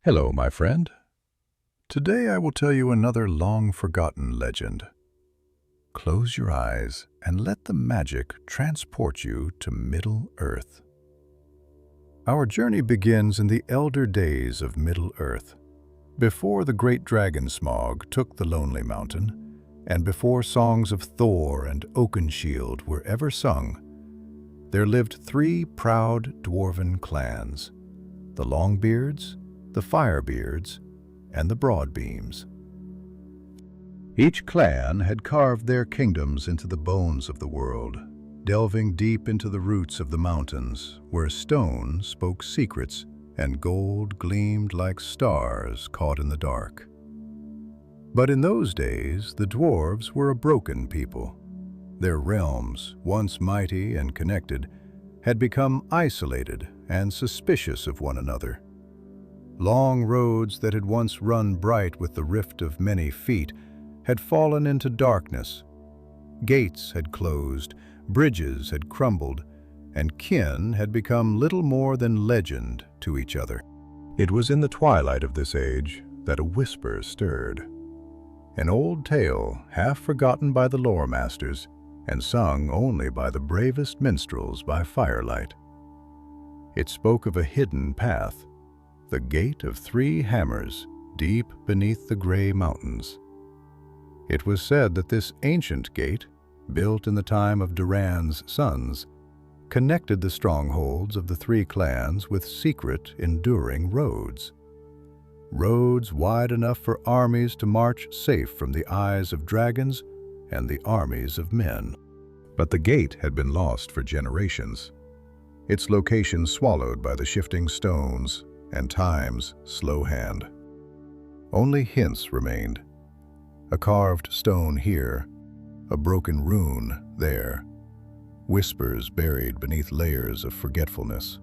Hello, my friend. Today I will tell you another long-forgotten legend. Close your eyes and let the magic transport you to Middle-earth. Our journey begins in the elder days of Middle-earth, before the great dragon Smaug took the lonely mountain, and before songs of Thor and Oakenshield were ever sung. There lived three proud Dwarven clans: the Longbeards, the Firebeards, and the Broadbeams. Each clan had carved their kingdoms into the bones of the world, delving deep into the roots of the mountains, where stone spoke secrets and gold gleamed like stars caught in the dark. But in those days, the dwarves were a broken people. Their realms, once mighty and connected, had become isolated and suspicious of one another. Long roads that had once run bright with the rift of many feet had fallen into darkness. Gates had closed, bridges had crumbled, and kin had become little more than legend to each other. It was in the twilight of this age that a whisper stirred. An old tale, half forgotten by the lore masters and sung only by the bravest minstrels by firelight. It spoke of a hidden path, the Gate of Three Hammers, deep beneath the gray mountains. It was said that this ancient gate, built in the time of Duran's sons, connected the strongholds of the three clans with secret, enduring roads. Roads wide enough for armies to march safe from the eyes of dragons and the armies of men. But the gate had been lost for generations, its location swallowed by the shifting stones and time's slow hand. Only hints remained: a carved stone here, a broken rune there, whispers buried beneath layers of forgetfulness.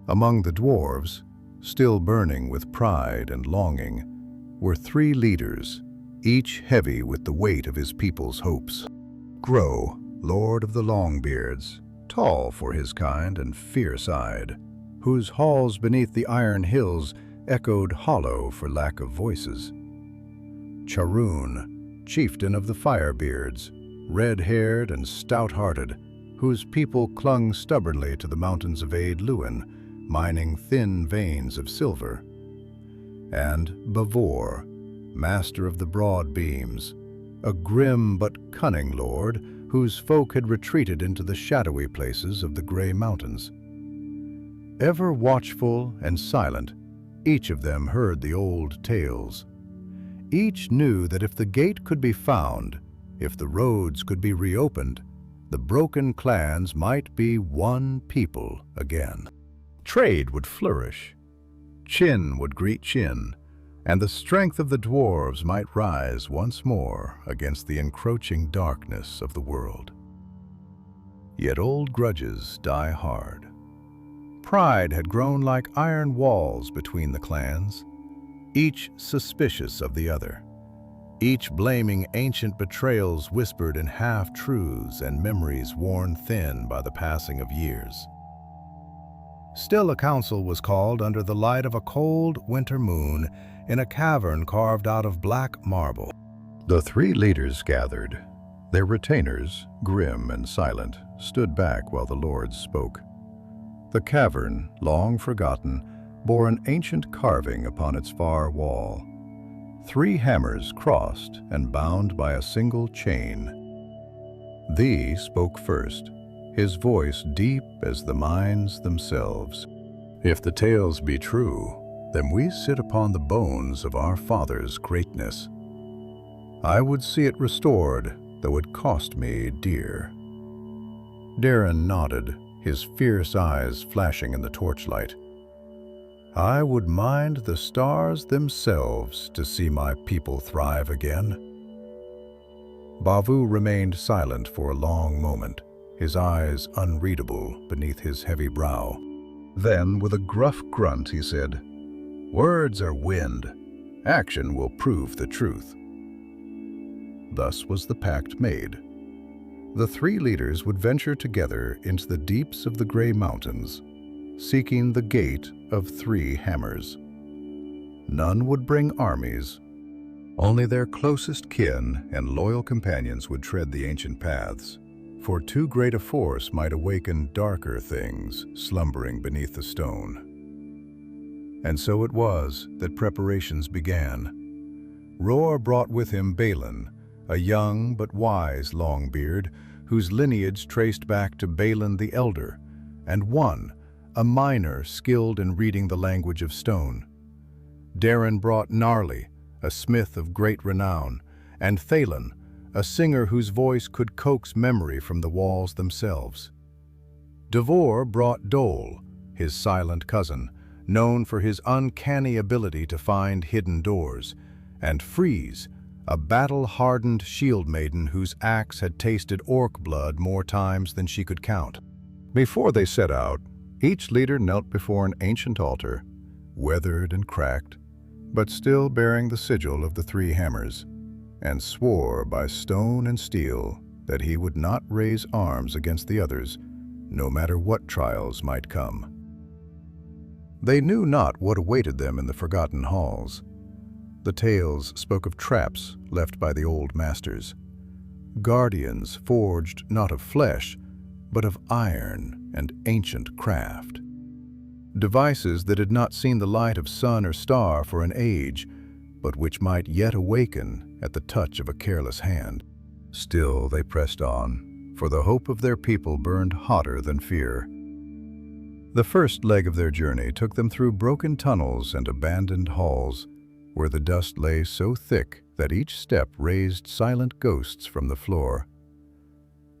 Among the dwarves, still burning with pride and longing, were three leaders, each heavy with the weight of his people's hopes. Grow, Lord of the Longbeards, tall for his kind and fierce-eyed, whose halls beneath the iron hills echoed hollow for lack of voices. Charoon, chieftain of the Firebeards, red-haired and stout-hearted, whose people clung stubbornly to the mountains of Luin, mining thin veins of silver. And Bavor, master of the Broadbeams, a grim but cunning lord whose folk had retreated into the shadowy places of the gray mountains. Ever watchful and silent, each of them heard the old tales. Each knew that if the gate could be found, if the roads could be reopened, the broken clans might be one people again. Trade would flourish, chin would greet chin, and the strength of the dwarves might rise once more against the encroaching darkness of the world. Yet old grudges die hard. Pride had grown like iron walls between the clans, each suspicious of the other, each blaming ancient betrayals whispered in half-truths and memories worn thin by the passing of years. Still a council was called under the light of a cold winter moon in a cavern carved out of black marble. The three leaders gathered. Their retainers, grim and silent, stood back while the lords spoke. The cavern, long forgotten, bore an ancient carving upon its far wall. Three hammers crossed and bound by a single chain. Thee spoke first, his voice deep as the mines themselves. If the tales be true, then we sit upon the bones of our father's greatness. I would see it restored, though it cost me dear. Darren nodded, his fierce eyes flashing in the torchlight. I would mind the stars themselves to see my people thrive again. Bavu remained silent for a long moment, his eyes unreadable beneath his heavy brow. Then, with a gruff grunt, he said, "Words are wind. Action will prove the truth." Thus was the pact made. The three leaders would venture together into the deeps of the gray mountains, seeking the Gate of Three Hammers. None would bring armies. Only their closest kin and loyal companions would tread the ancient paths, for too great a force might awaken darker things slumbering beneath the stone. And so it was that preparations began. Roar brought with him Balin, a young but wise Longbeard, whose lineage traced back to Balin the Elder, and one, a miner skilled in reading the language of stone. Darin brought Gnarly, a smith of great renown, and Thalin, a singer whose voice could coax memory from the walls themselves. Devor brought Dole, his silent cousin, known for his uncanny ability to find hidden doors, and Freeze, a battle-hardened shield maiden whose axe had tasted orc blood more times than she could count. Before they set out, each leader knelt before an ancient altar, weathered and cracked, but still bearing the sigil of the three hammers, and swore by stone and steel that he would not raise arms against the others, no matter what trials might come. They knew not what awaited them in the forgotten halls. The tales spoke of traps left by the old masters, guardians forged not of flesh, but of iron and ancient craft. Devices that had not seen the light of sun or star for an age, but which might yet awaken at the touch of a careless hand. Still they pressed on, for the hope of their people burned hotter than fear. The first leg of their journey took them through broken tunnels and abandoned halls, where the dust lay so thick that each step raised silent ghosts from the floor.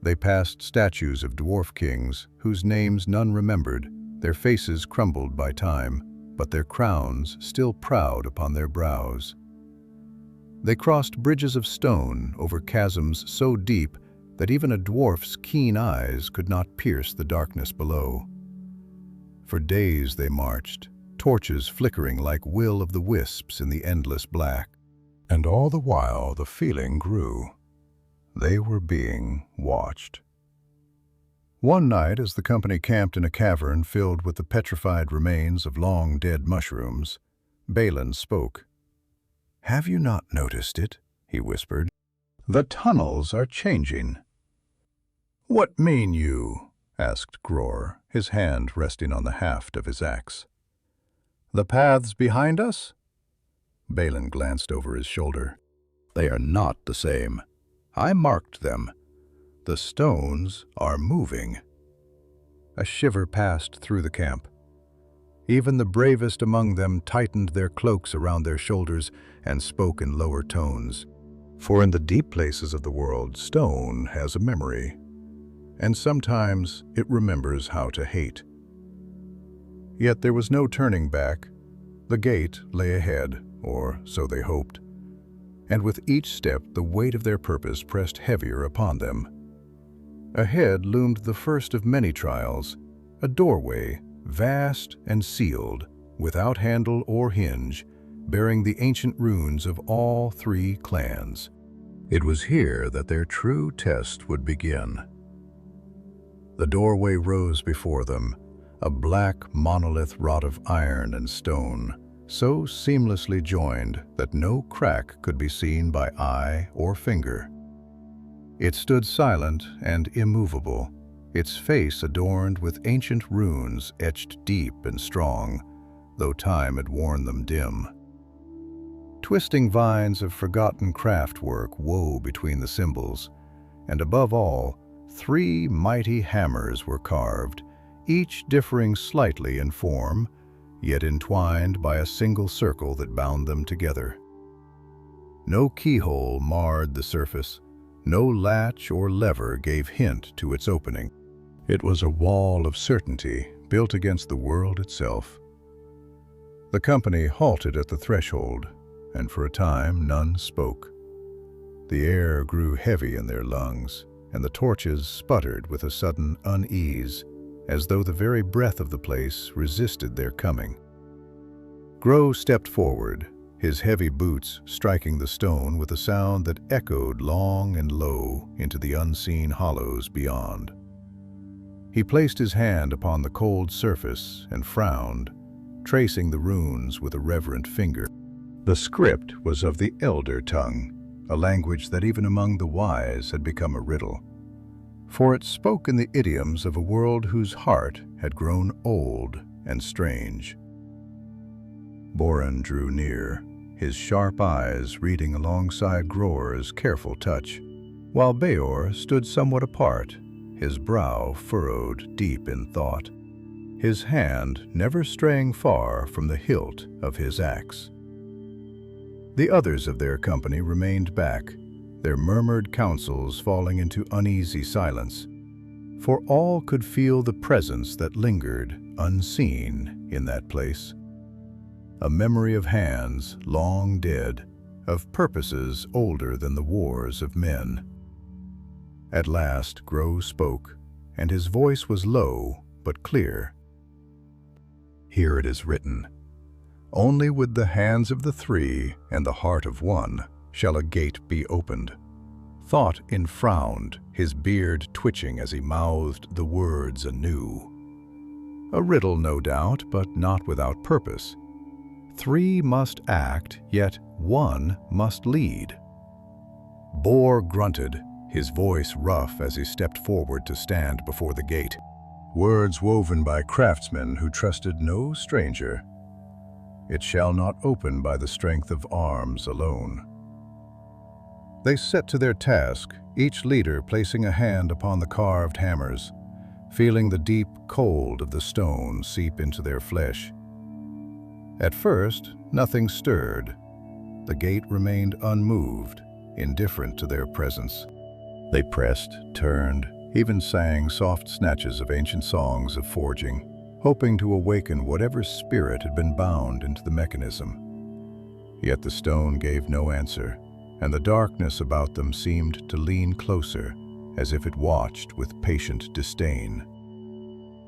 They passed statues of dwarf kings, whose names none remembered, their faces crumbled by time, but their crowns still proud upon their brows. They crossed bridges of stone over chasms so deep that even a dwarf's keen eyes could not pierce the darkness below. For days they marched, torches flickering like will-o'-the-wisps in the endless black. And all the while the feeling grew. They were being watched. One night, as the company camped in a cavern filled with the petrified remains of long-dead mushrooms, Balin spoke. "Have you not noticed it?" he whispered. "The tunnels are changing." "What mean you?" asked Gror, his hand resting on the haft of his axe. "The paths behind us?" Balin glanced over his shoulder. "They are not the same. I marked them. The stones are moving." A shiver passed through the camp. Even the bravest among them tightened their cloaks around their shoulders and spoke in lower tones. For in the deep places of the world, stone has a memory, and sometimes it remembers how to hate. Yet there was no turning back. The gate lay ahead, or so they hoped, and with each step the weight of their purpose pressed heavier upon them. Ahead loomed the first of many trials, a doorway, vast and sealed, without handle or hinge, bearing the ancient runes of all three clans. It was here that their true test would begin. The doorway rose before them, a black monolith wrought of iron and stone, so seamlessly joined that no crack could be seen by eye or finger. It stood silent and immovable, its face adorned with ancient runes etched deep and strong, though time had worn them dim. Twisting vines of forgotten craftwork wove between the symbols, and above all, 3 mighty hammers were carved, each differing slightly in form, yet entwined by a single circle that bound them together. No keyhole marred the surface, no latch or lever gave hint to its opening. It was a wall of certainty built against the world itself. The company halted at the threshold, and for a time none spoke. The air grew heavy in their lungs, and the torches sputtered with a sudden unease, as though the very breath of the place resisted their coming. Grow stepped forward, his heavy boots striking the stone with a sound that echoed long and low into the unseen hollows beyond. He placed his hand upon the cold surface and frowned, tracing the runes with a reverent finger. The script was of the Elder tongue, a language that even among the wise had become a riddle, for it spoke in the idioms of a world whose heart had grown old and strange. Boran drew near, his sharp eyes reading alongside Gror's careful touch, while Beor stood somewhat apart, his brow furrowed deep in thought, his hand never straying far from the hilt of his axe. The others of their company remained back, their murmured counsels falling into uneasy silence, for all could feel the presence that lingered unseen in that place. A memory of hands long dead, of purposes older than the wars of men. At last Gro spoke, and his voice was low but clear. Here it is written, "Only with the hands of the three and the heart of one shall a gate be opened." Thought enfrowned, his beard twitching as he mouthed the words anew. A riddle, no doubt, but not without purpose. Three must act, yet one must lead. Bor grunted, his voice rough as he stepped forward to stand before the gate. Words woven by craftsmen who trusted no stranger. It shall not open by the strength of arms alone. They set to their task, each leader placing a hand upon the carved hammers, feeling the deep cold of the stone seep into their flesh. At first, nothing stirred. The gate remained unmoved, indifferent to their presence. They pressed, turned, even sang soft snatches of ancient songs of forging, hoping to awaken whatever spirit had been bound into the mechanism. Yet the stone gave no answer, and the darkness about them seemed to lean closer, as if it watched with patient disdain.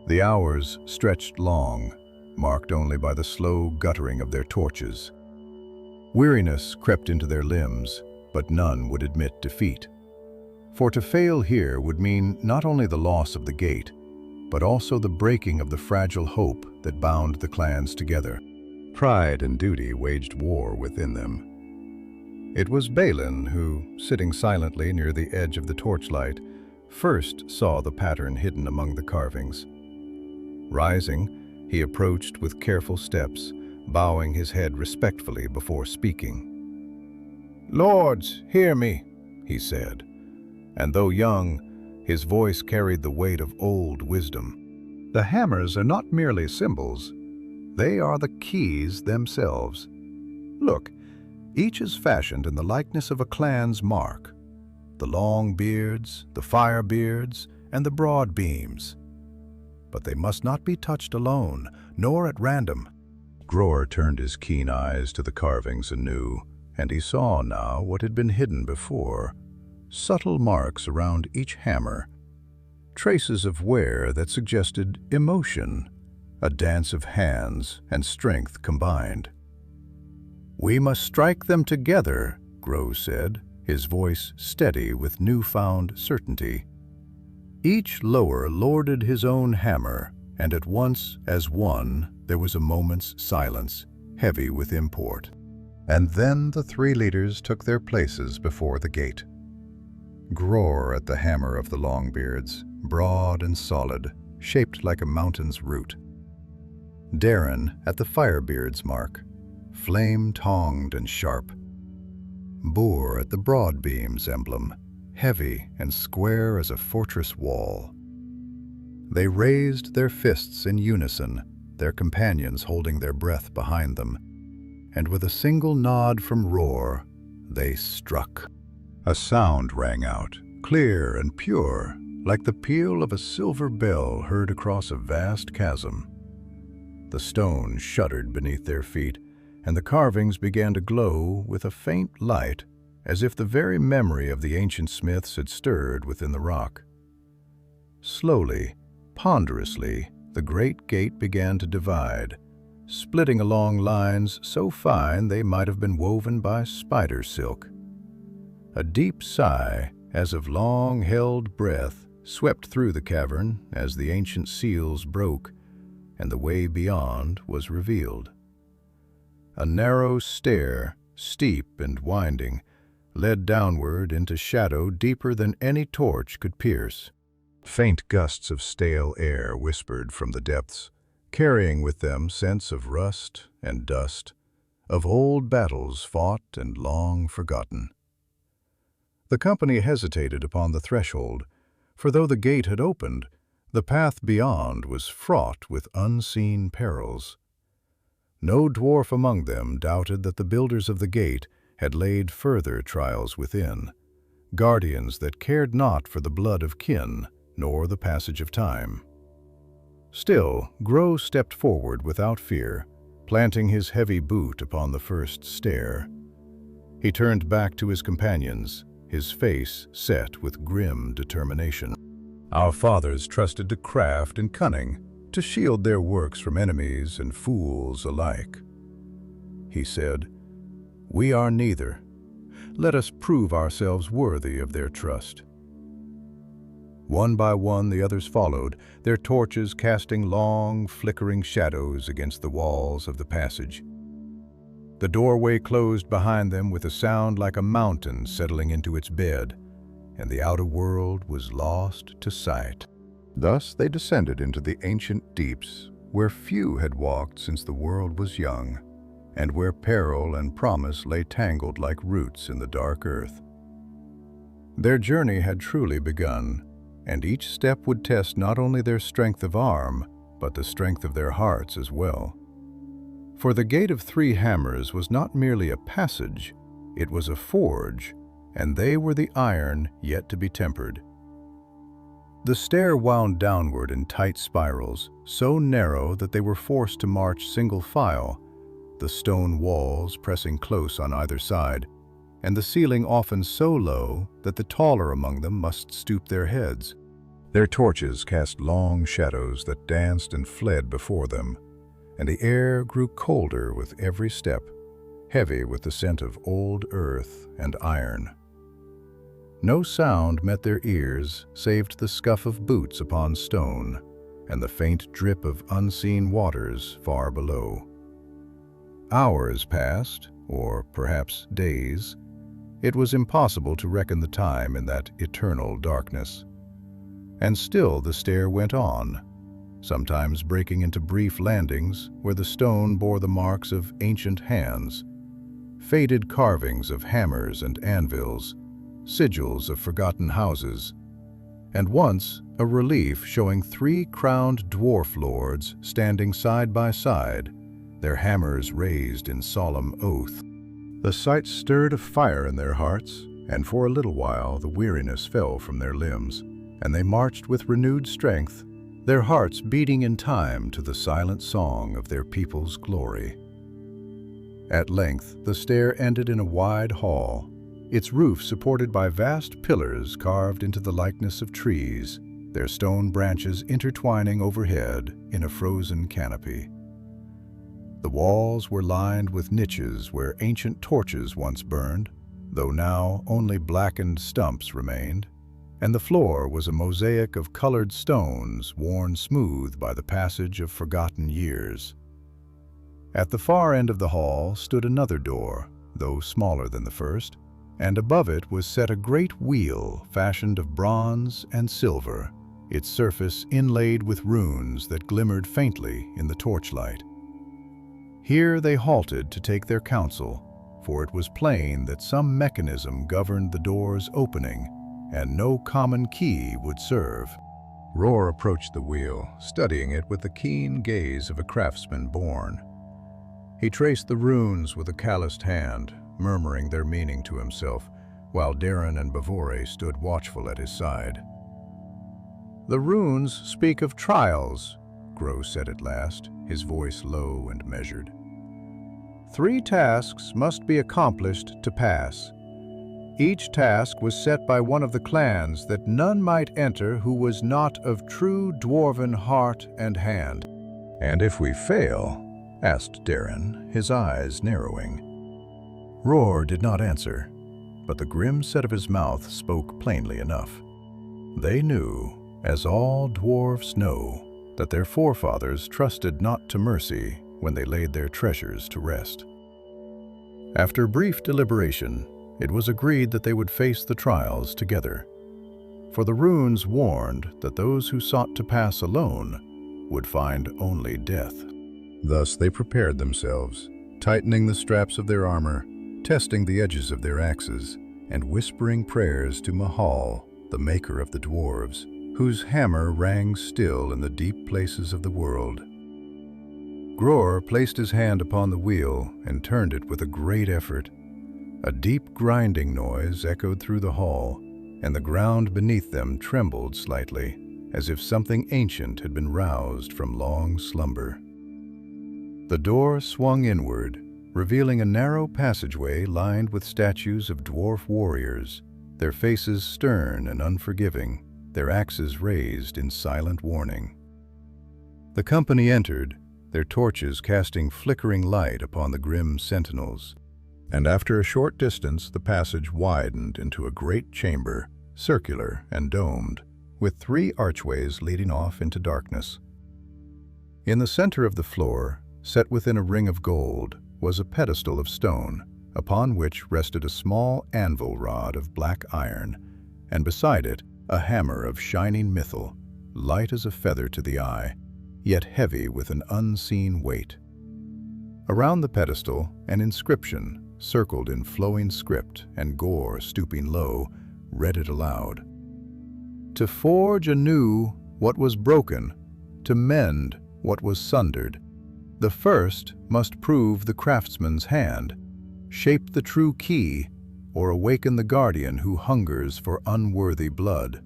The hours stretched long, marked only by the slow guttering of their torches. Weariness crept into their limbs, but none would admit defeat. For to fail here would mean not only the loss of the gate, but also the breaking of the fragile hope that bound the clans together. Pride and duty waged war within them. It was Balin who, sitting silently near the edge of the torchlight, first saw the pattern hidden among the carvings. Rising, he approached with careful steps, bowing his head respectfully before speaking. "Lords, hear me," he said, and though young, his voice carried the weight of old wisdom. "The hammers are not merely symbols, they are the keys themselves. Look, each is fashioned in the likeness of a clan's mark. The Longbeards, the Firebeards, and the Broadbeams. But they must not be touched alone, nor at random." Gror turned his keen eyes to the carvings anew, and he saw now what had been hidden before. Subtle marks around each hammer, traces of wear that suggested emotion, a dance of hands and strength combined. "We must strike them together," Gro said, his voice steady with newfound certainty. Each lower lorded his own hammer, and at once, as one, there was a moment's silence, heavy with import. And then the three leaders took their places before the gate. Gror at the hammer of the Longbeards, broad and solid, shaped like a mountain's root. Darren at the Firebeards' mark, flame-tonged and sharp. Bor at the Broadbeams' emblem, heavy and square as a fortress wall. They raised their fists in unison, their companions holding their breath behind them, and with a single nod from Roar, they struck. A sound rang out, clear and pure, like the peal of a silver bell heard across a vast chasm. The stone shuddered beneath their feet, and the carvings began to glow with a faint light, as if the very memory of the ancient smiths had stirred within the rock. Slowly, ponderously, the great gate began to divide, splitting along lines so fine they might have been woven by spider silk. A deep sigh, as of long-held breath, swept through the cavern as the ancient seals broke, and the way beyond was revealed. A narrow stair, steep and winding, led downward into shadow deeper than any torch could pierce. Faint gusts of stale air whispered from the depths, carrying with them scents of rust and dust, of old battles fought and long forgotten. The company hesitated upon the threshold, for though the gate had opened, the path beyond was fraught with unseen perils. No dwarf among them doubted that the builders of the gate had laid further trials within, guardians that cared not for the blood of kin nor the passage of time. Still, Grow stepped forward without fear, planting his heavy boot upon the first stair. He turned back to his companions, his face set with grim determination. "Our fathers trusted to craft and cunning to shield their works from enemies and fools alike," he said. "We are neither. Let us prove ourselves worthy of their trust." One by one the others followed, their torches casting long, flickering shadows against the walls of the passage. The doorway closed behind them with a sound like a mountain settling into its bed, and the outer world was lost to sight. Thus they descended into the ancient deeps, where few had walked since the world was young, and where peril and promise lay tangled like roots in the dark earth. Their journey had truly begun, and each step would test not only their strength of arm, but the strength of their hearts as well. For the Gate of Three Hammers was not merely a passage, it was a forge, and they were the iron yet to be tempered. The stair wound downward in tight spirals, so narrow that they were forced to march single file, the stone walls pressing close on either side, and the ceiling often so low that the taller among them must stoop their heads. Their torches cast long shadows that danced and fled before them, and the air grew colder with every step, heavy with the scent of old earth and iron. No sound met their ears save the scuff of boots upon stone and the faint drip of unseen waters far below. Hours passed, or perhaps days. It was impossible to reckon the time in that eternal darkness. And still the stair went on, sometimes breaking into brief landings where the stone bore the marks of ancient hands, faded carvings of hammers and anvils, sigils of forgotten houses, and once a relief showing three crowned dwarf lords standing side by side, their hammers raised in solemn oath. The sight stirred a fire in their hearts, and for a little while the weariness fell from their limbs, and they marched with renewed strength, their hearts beating in time to the silent song of their people's glory. At length, the stair ended in a wide hall, its roof supported by vast pillars carved into the likeness of trees, their stone branches intertwining overhead in a frozen canopy. The walls were lined with niches where ancient torches once burned, though now only blackened stumps remained, and the floor was a mosaic of colored stones worn smooth by the passage of forgotten years. At the far end of the hall stood another door, though smaller than the first, and above it was set a great wheel fashioned of bronze and silver, its surface inlaid with runes that glimmered faintly in the torchlight. Here they halted to take their counsel, for it was plain that some mechanism governed the door's opening, and no common key would serve. Roar approached the wheel, studying it with the keen gaze of a craftsman born. He traced the runes with a calloused hand, murmuring their meaning to himself, while Darren and Bavore stood watchful at his side. "The runes speak of trials," Grow said at last, his voice low and measured. "3 tasks must be accomplished to pass. Each task was set by one of the clans that none might enter who was not of true Dwarven heart and hand." "And if we fail?" asked Darren, his eyes narrowing. Roar did not answer, but the grim set of his mouth spoke plainly enough. They knew, as all dwarves know, that their forefathers trusted not to mercy when they laid their treasures to rest. After brief deliberation, it was agreed that they would face the trials together, for the runes warned that those who sought to pass alone would find only death. Thus they prepared themselves, tightening the straps of their armor, testing the edges of their axes, and whispering prayers to Mahal, the maker of the dwarves, whose hammer rang still in the deep places of the world. Gror placed his hand upon the wheel and turned it with a great effort. A deep grinding noise echoed through the hall, and the ground beneath them trembled slightly, as if something ancient had been roused from long slumber. The door swung inward, revealing a narrow passageway lined with statues of dwarf warriors, their faces stern and unforgiving, their axes raised in silent warning. The company entered, their torches casting flickering light upon the grim sentinels, and after a short distance the passage widened into a great chamber, circular and domed, with 3 archways leading off into darkness. In the center of the floor, set within a ring of gold, was a pedestal of stone, upon which rested a small anvil rod of black iron, and beside it a hammer of shining mithril, light as a feather to the eye, yet heavy with an unseen weight. Around the pedestal, an inscription, circled in flowing script, and Gore, stooping low, read it aloud. To forge anew what was broken, to mend what was sundered, the first must prove the craftsman's hand, shape the true key, or awaken the guardian who hungers for unworthy blood.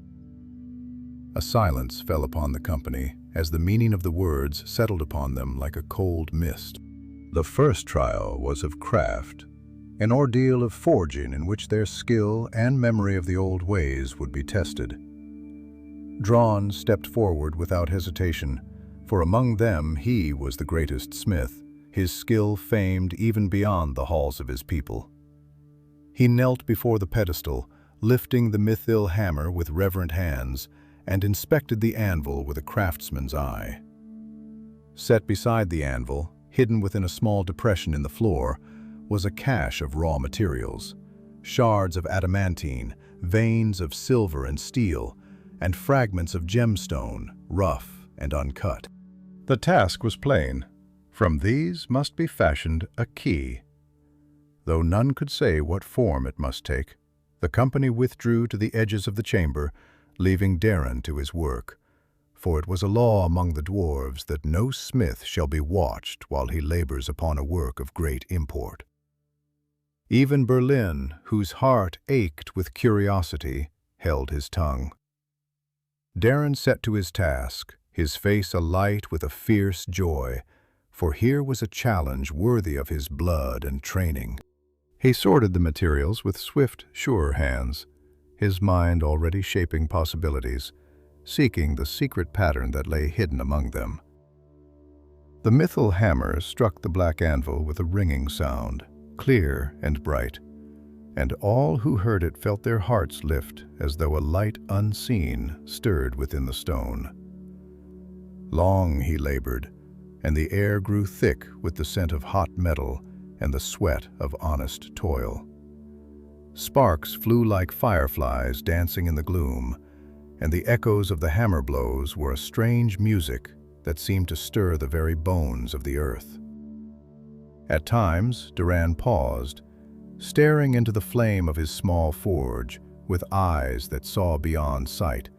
A silence fell upon the company as the meaning of the words settled upon them like a cold mist. The first trial was of craft, an ordeal of forging in which their skill and memory of the old ways would be tested. Drawn stepped forward without hesitation, for among them he was the greatest smith, his skill famed even beyond the halls of his people. He knelt before the pedestal, lifting the mithril hammer with reverent hands, and inspected the anvil with a craftsman's eye. Set beside the anvil, hidden within a small depression in the floor, was a cache of raw materials, shards of adamantine, veins of silver and steel, and fragments of gemstone, rough and uncut. The task was plain. From these must be fashioned a key. Though none could say what form it must take, the company withdrew to the edges of the chamber, leaving Darren to his work, for it was a law among the dwarves that no smith shall be watched while he labors upon a work of great import. Even Berlin, whose heart ached with curiosity, held his tongue. Darren set to his task, his face alight with a fierce joy, for here was a challenge worthy of his blood and training. He sorted the materials with swift, sure hands, his mind already shaping possibilities, seeking the secret pattern that lay hidden among them. The mithril hammer struck the black anvil with a ringing sound, clear and bright, and all who heard it felt their hearts lift as though a light unseen stirred within the stone. Long he labored, and the air grew thick with the scent of hot metal and the sweat of honest toil. Sparks flew like fireflies dancing in the gloom, and the echoes of the hammer blows were a strange music that seemed to stir the very bones of the earth. At times, Duran paused, staring into the flame of his small forge with eyes that saw beyond sight,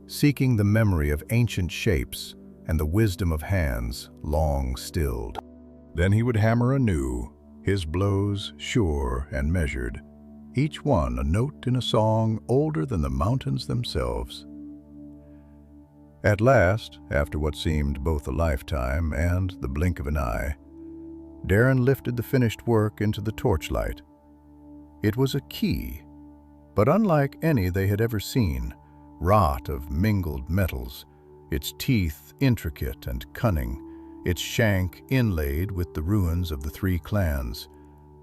seeking the memory of ancient shapes and the wisdom of hands long stilled. Then he would hammer anew, his blows sure and measured, each one a note in a song older than the mountains themselves. At last, after what seemed both a lifetime and the blink of an eye, Darren lifted the finished work into the torchlight. It was a key, but unlike any they had ever seen, wrought of mingled metals, its teeth intricate and cunning, its shank inlaid with the ruins of the 3 clans,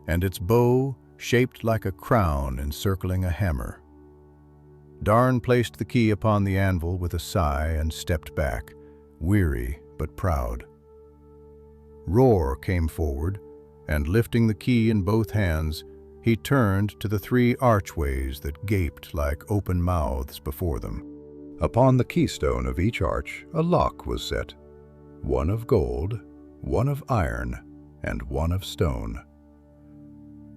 and its bow shaped like a crown encircling a hammer. Darn placed the key upon the anvil with a sigh and stepped back, weary but proud. Roar came forward, and lifting the key in both hands, he turned to the 3 archways that gaped like open mouths before them. Upon the keystone of each arch a lock was set, one of gold, one of iron, and one of stone.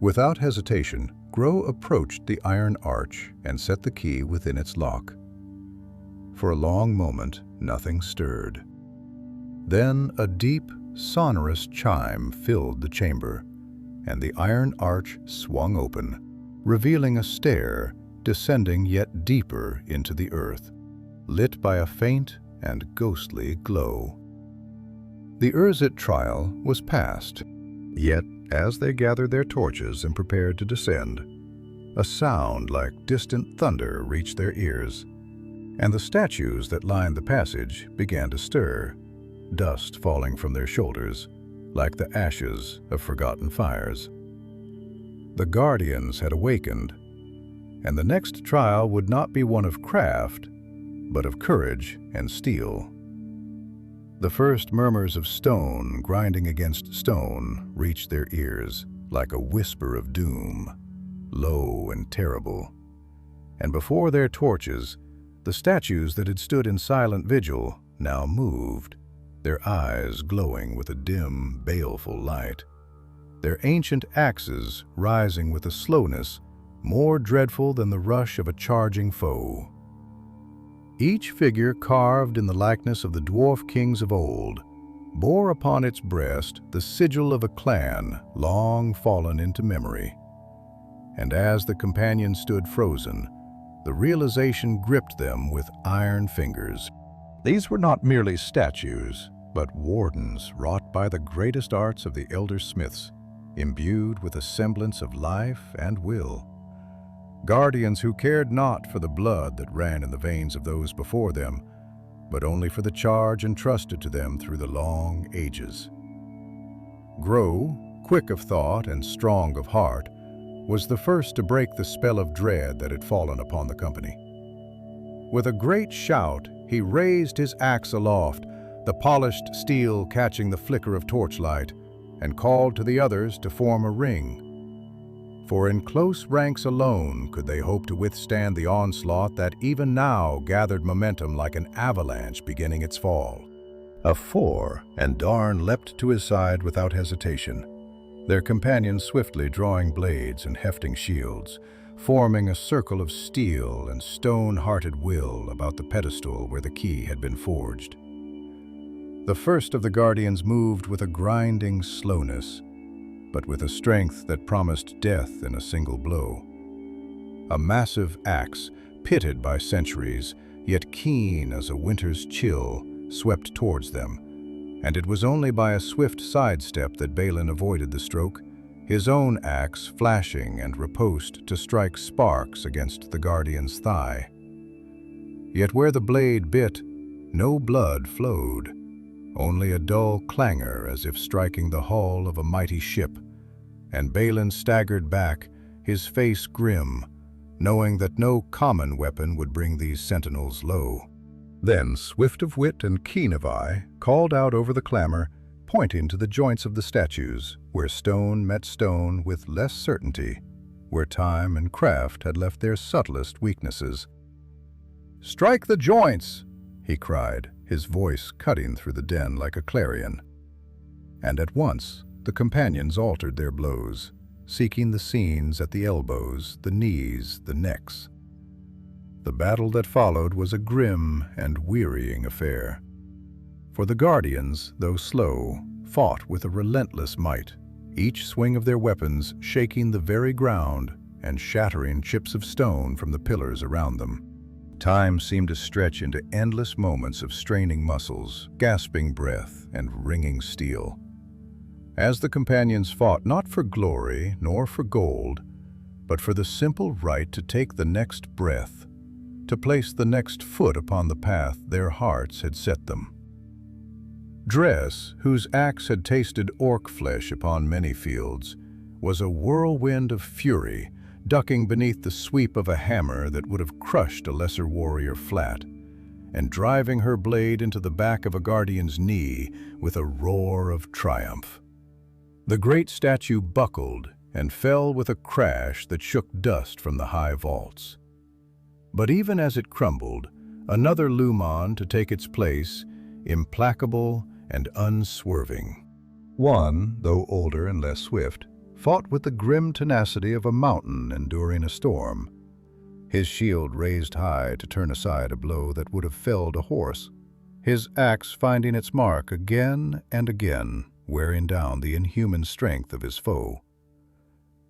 Without hesitation, Grow approached the iron arch and set the key within its lock. For a long moment, nothing stirred. Then a deep, sonorous chime filled the chamber, and the iron arch swung open, revealing a stair descending yet deeper into the earth, lit by a faint and ghostly glow. The Urzit trial was past, yet as they gathered their torches and prepared to descend, a sound like distant thunder reached their ears, and the statues that lined the passage began to stir, dust falling from their shoulders like the ashes of forgotten fires. The Guardians had awakened, and the next trial would not be one of craft, but of courage and steel. The first murmurs of stone grinding against stone reached their ears like a whisper of doom, low and terrible. And before their torches, the statues that had stood in silent vigil now moved, their eyes glowing with a dim, baleful light, their ancient axes rising with a slowness more dreadful than the rush of a charging foe. Each figure carved in the likeness of the dwarf kings of old bore upon its breast the sigil of a clan long fallen into memory. And as the companions stood frozen, the realization gripped them with iron fingers. These were not merely statues, but wardens wrought by the greatest arts of the elder smiths, imbued with a semblance of life and will. Guardians who cared not for the blood that ran in the veins of those before them, but only for the charge entrusted to them through the long ages. Grow, quick of thought and strong of heart, was the first to break the spell of dread that had fallen upon the company. With a great shout, he raised his axe aloft, the polished steel catching the flicker of torchlight, and called to the others to form a ring. For in close ranks alone could they hope to withstand the onslaught that even now gathered momentum like an avalanche beginning its fall. Of 4, and Darn leapt to his side without hesitation, their companions swiftly drawing blades and hefting shields, forming a circle of steel and stone-hearted will about the pedestal where the key had been forged. The first of the Guardians moved with a grinding slowness, but with a strength that promised death in a single blow. A massive axe, pitted by centuries, yet keen as a winter's chill, swept towards them, and it was only by a swift sidestep that Balin avoided the stroke, his own axe flashing and riposte to strike sparks against the Guardian's thigh. Yet where the blade bit, no blood flowed, only a dull clangor as if striking the hull of a mighty ship, and Balin staggered back, his face grim, knowing that no common weapon would bring these sentinels low. Then, swift of wit and keen of eye, called out over the clamor, pointing to the joints of the statues, where stone met stone with less certainty, where time and craft had left their subtlest weaknesses. "Strike the joints!" he cried, his voice cutting through the den like a clarion. And at once the companions altered their blows, seeking the scenes at the elbows, the knees, the necks. The battle that followed was a grim and wearying affair. For the Guardians, though slow, fought with a relentless might, each swing of their weapons shaking the very ground and shattering chips of stone from the pillars around them. Time seemed to stretch into endless moments of straining muscles, gasping breath, and ringing steel. As the companions fought not for glory nor for gold, but for the simple right to take the next breath, to place the next foot upon the path their hearts had set them. Dress, whose axe had tasted orc flesh upon many fields, was a whirlwind of fury, ducking beneath the sweep of a hammer that would have crushed a lesser warrior flat, and driving her blade into the back of a guardian's knee with a roar of triumph. The great statue buckled and fell with a crash that shook dust from the high vaults. But even as it crumbled, another loomed on to take its place, implacable and unswerving. One, though older and less swift, fought with the grim tenacity of a mountain enduring a storm. His shield raised high to turn aside a blow that would have felled a horse, his axe finding its mark again and again, wearing down the inhuman strength of his foe.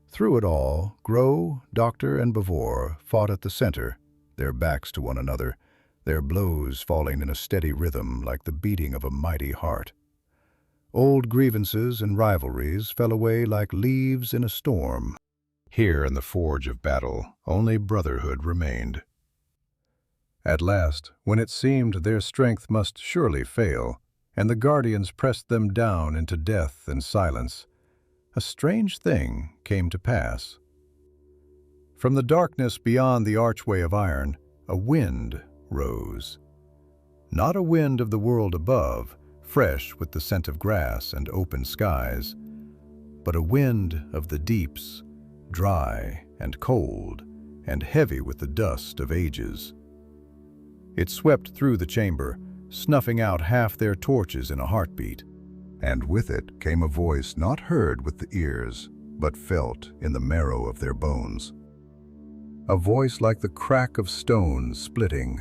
Through it all, Grow, Doctor, and Bavor fought at the center, their backs to one another, their blows falling in a steady rhythm like the beating of a mighty heart. Old grievances and rivalries fell away like leaves in a storm. Here in the forge of battle, only brotherhood remained. At last, when it seemed their strength must surely fail, and the guardians pressed them down into death and silence, a strange thing came to pass. From the darkness beyond the archway of iron, a wind rose. Not a wind of the world above, fresh with the scent of grass and open skies, but a wind of the deeps, dry and cold and heavy with the dust of ages. It swept through the chamber, snuffing out half their torches in a heartbeat. And with it came a voice not heard with the ears, but felt in the marrow of their bones. A voice like the crack of stones splitting,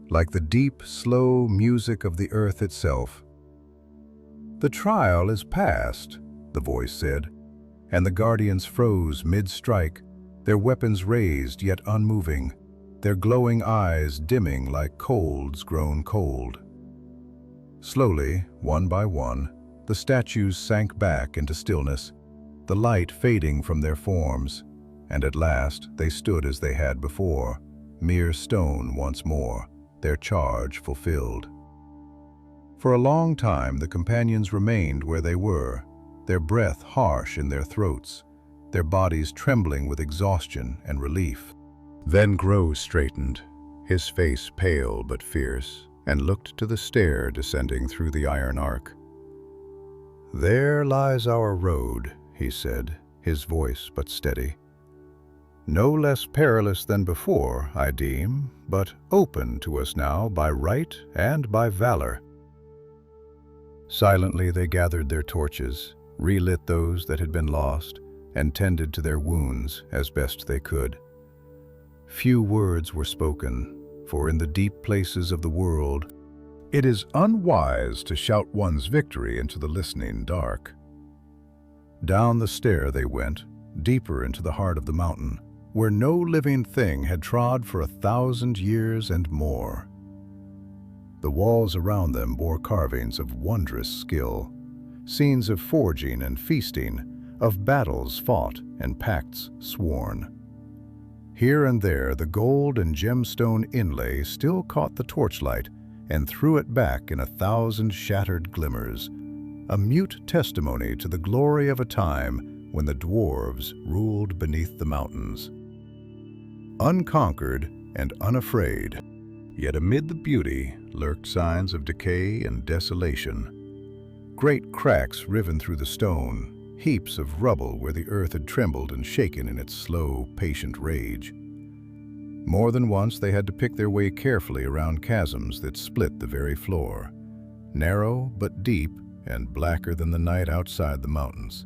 like the deep, slow music of the earth itself. "The trial is past," the voice said, and the guardians froze mid-strike, their weapons raised yet unmoving, their glowing eyes dimming like coals grown cold. Slowly, one by one, the statues sank back into stillness, the light fading from their forms, and at last they stood as they had before, mere stone once more, their charge fulfilled. For a long time the companions remained where they were, their breath harsh in their throats, their bodies trembling with exhaustion and relief. Then Grow straightened, his face pale but fierce, and looked to the stair descending through the iron arc. "There lies our road," he said, his voice but steady. "No less perilous than before, I deem, but open to us now by right and by valor." Silently they gathered their torches, relit those that had been lost, and tended to their wounds as best they could. Few words were spoken, for in the deep places of the world, it is unwise to shout one's victory into the listening dark. Down the stair they went, deeper into the heart of the mountain, where no living thing had trod for 1,000 years and more. The walls around them bore carvings of wondrous skill, scenes of forging and feasting, of battles fought and pacts sworn. Here and there the gold and gemstone inlay still caught the torchlight and threw it back in 1,000 shattered glimmers, a mute testimony to the glory of a time when the dwarves ruled beneath the mountains. Unconquered and unafraid, yet amid the beauty lurked signs of decay and desolation. Great cracks riven through the stone, heaps of rubble where the earth had trembled and shaken in its slow, patient rage. More than once they had to pick their way carefully around chasms that split the very floor, narrow but deep and blacker than the night outside the mountains.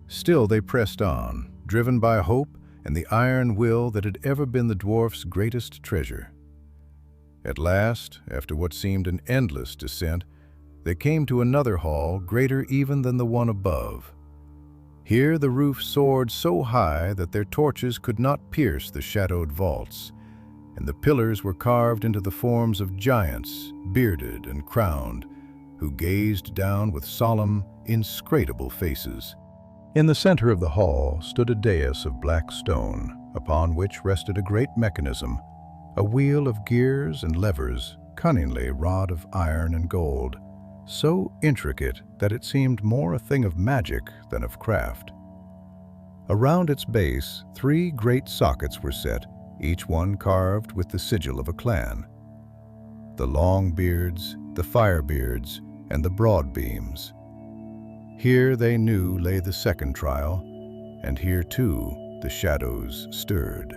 Still they pressed on, driven by hope and the iron will that had ever been the dwarfs' greatest treasure. At last, after what seemed an endless descent, they came to another hall greater even than the one above. Here the roof soared so high that their torches could not pierce the shadowed vaults, and the pillars were carved into the forms of giants, bearded and crowned, who gazed down with solemn, inscrutable faces. In the center of the hall stood a dais of black stone, upon which rested a great mechanism, a wheel of gears and levers, cunningly wrought of iron and gold, so intricate that it seemed more a thing of magic than of craft. Around its base, 3 great sockets were set, each one carved with the sigil of a clan. the Longbeards, the Firebeards, and the Broadbeams. Here they knew lay the second trial, and here too the shadows stirred.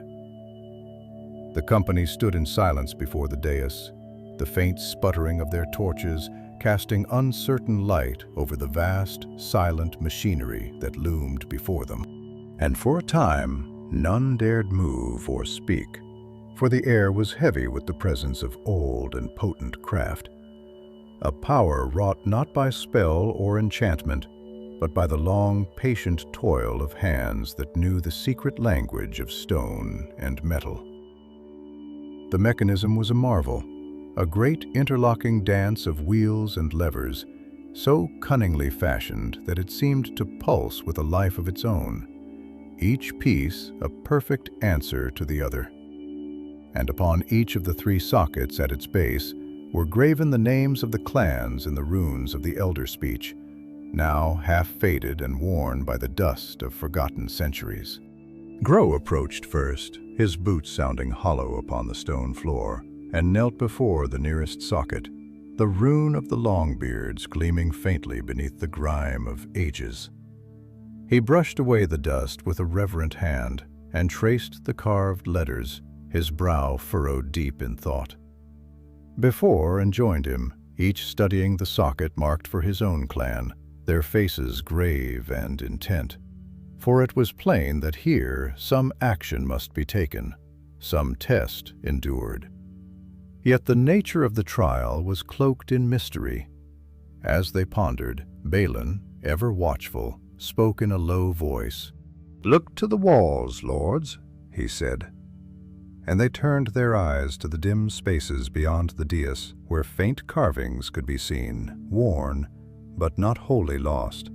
The company stood in silence before the dais, the faint sputtering of their torches casting uncertain light over the vast, silent machinery that loomed before them. And for a time, none dared move or speak, for the air was heavy with the presence of old and potent craft, a power wrought not by spell or enchantment, but by the long, patient toil of hands that knew the secret language of stone and metal. The mechanism was a marvel, a great interlocking dance of wheels and levers, so cunningly fashioned that it seemed to pulse with a life of its own, each piece a perfect answer to the other. And upon each of the 3 sockets at its base were graven the names of the clans in the runes of the elder speech, now half faded and worn by the dust of forgotten centuries. Grow approached first, his boots sounding hollow upon the stone floor, and knelt before the nearest socket, the rune of the Longbeards gleaming faintly beneath the grime of ages. He brushed away the dust with a reverent hand and traced the carved letters, his brow furrowed deep in thought. Before and joined him, each studying the socket marked for his own clan, their faces grave and intent. For it was plain that here some action must be taken, some test endured. Yet the nature of the trial was cloaked in mystery. As they pondered, Balin, ever watchful, spoke in a low voice. "Look to the walls, lords," he said. And they turned their eyes to the dim spaces beyond the dais, where faint carvings could be seen, worn, but not wholly lost.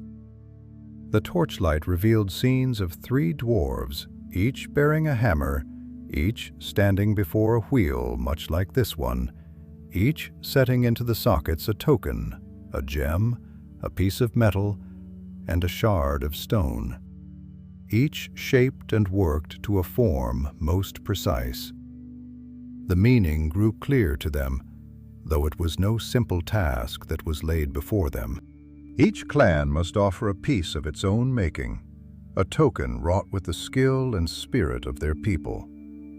The torchlight revealed scenes of 3 dwarves, each bearing a hammer, each standing before a wheel much like this one, each setting into the sockets a token, a gem, a piece of metal, and a shard of stone. Each shaped and worked to a form most precise. The meaning grew clear to them, though it was no simple task that was laid before them. Each clan must offer a piece of its own making, a token wrought with the skill and spirit of their people,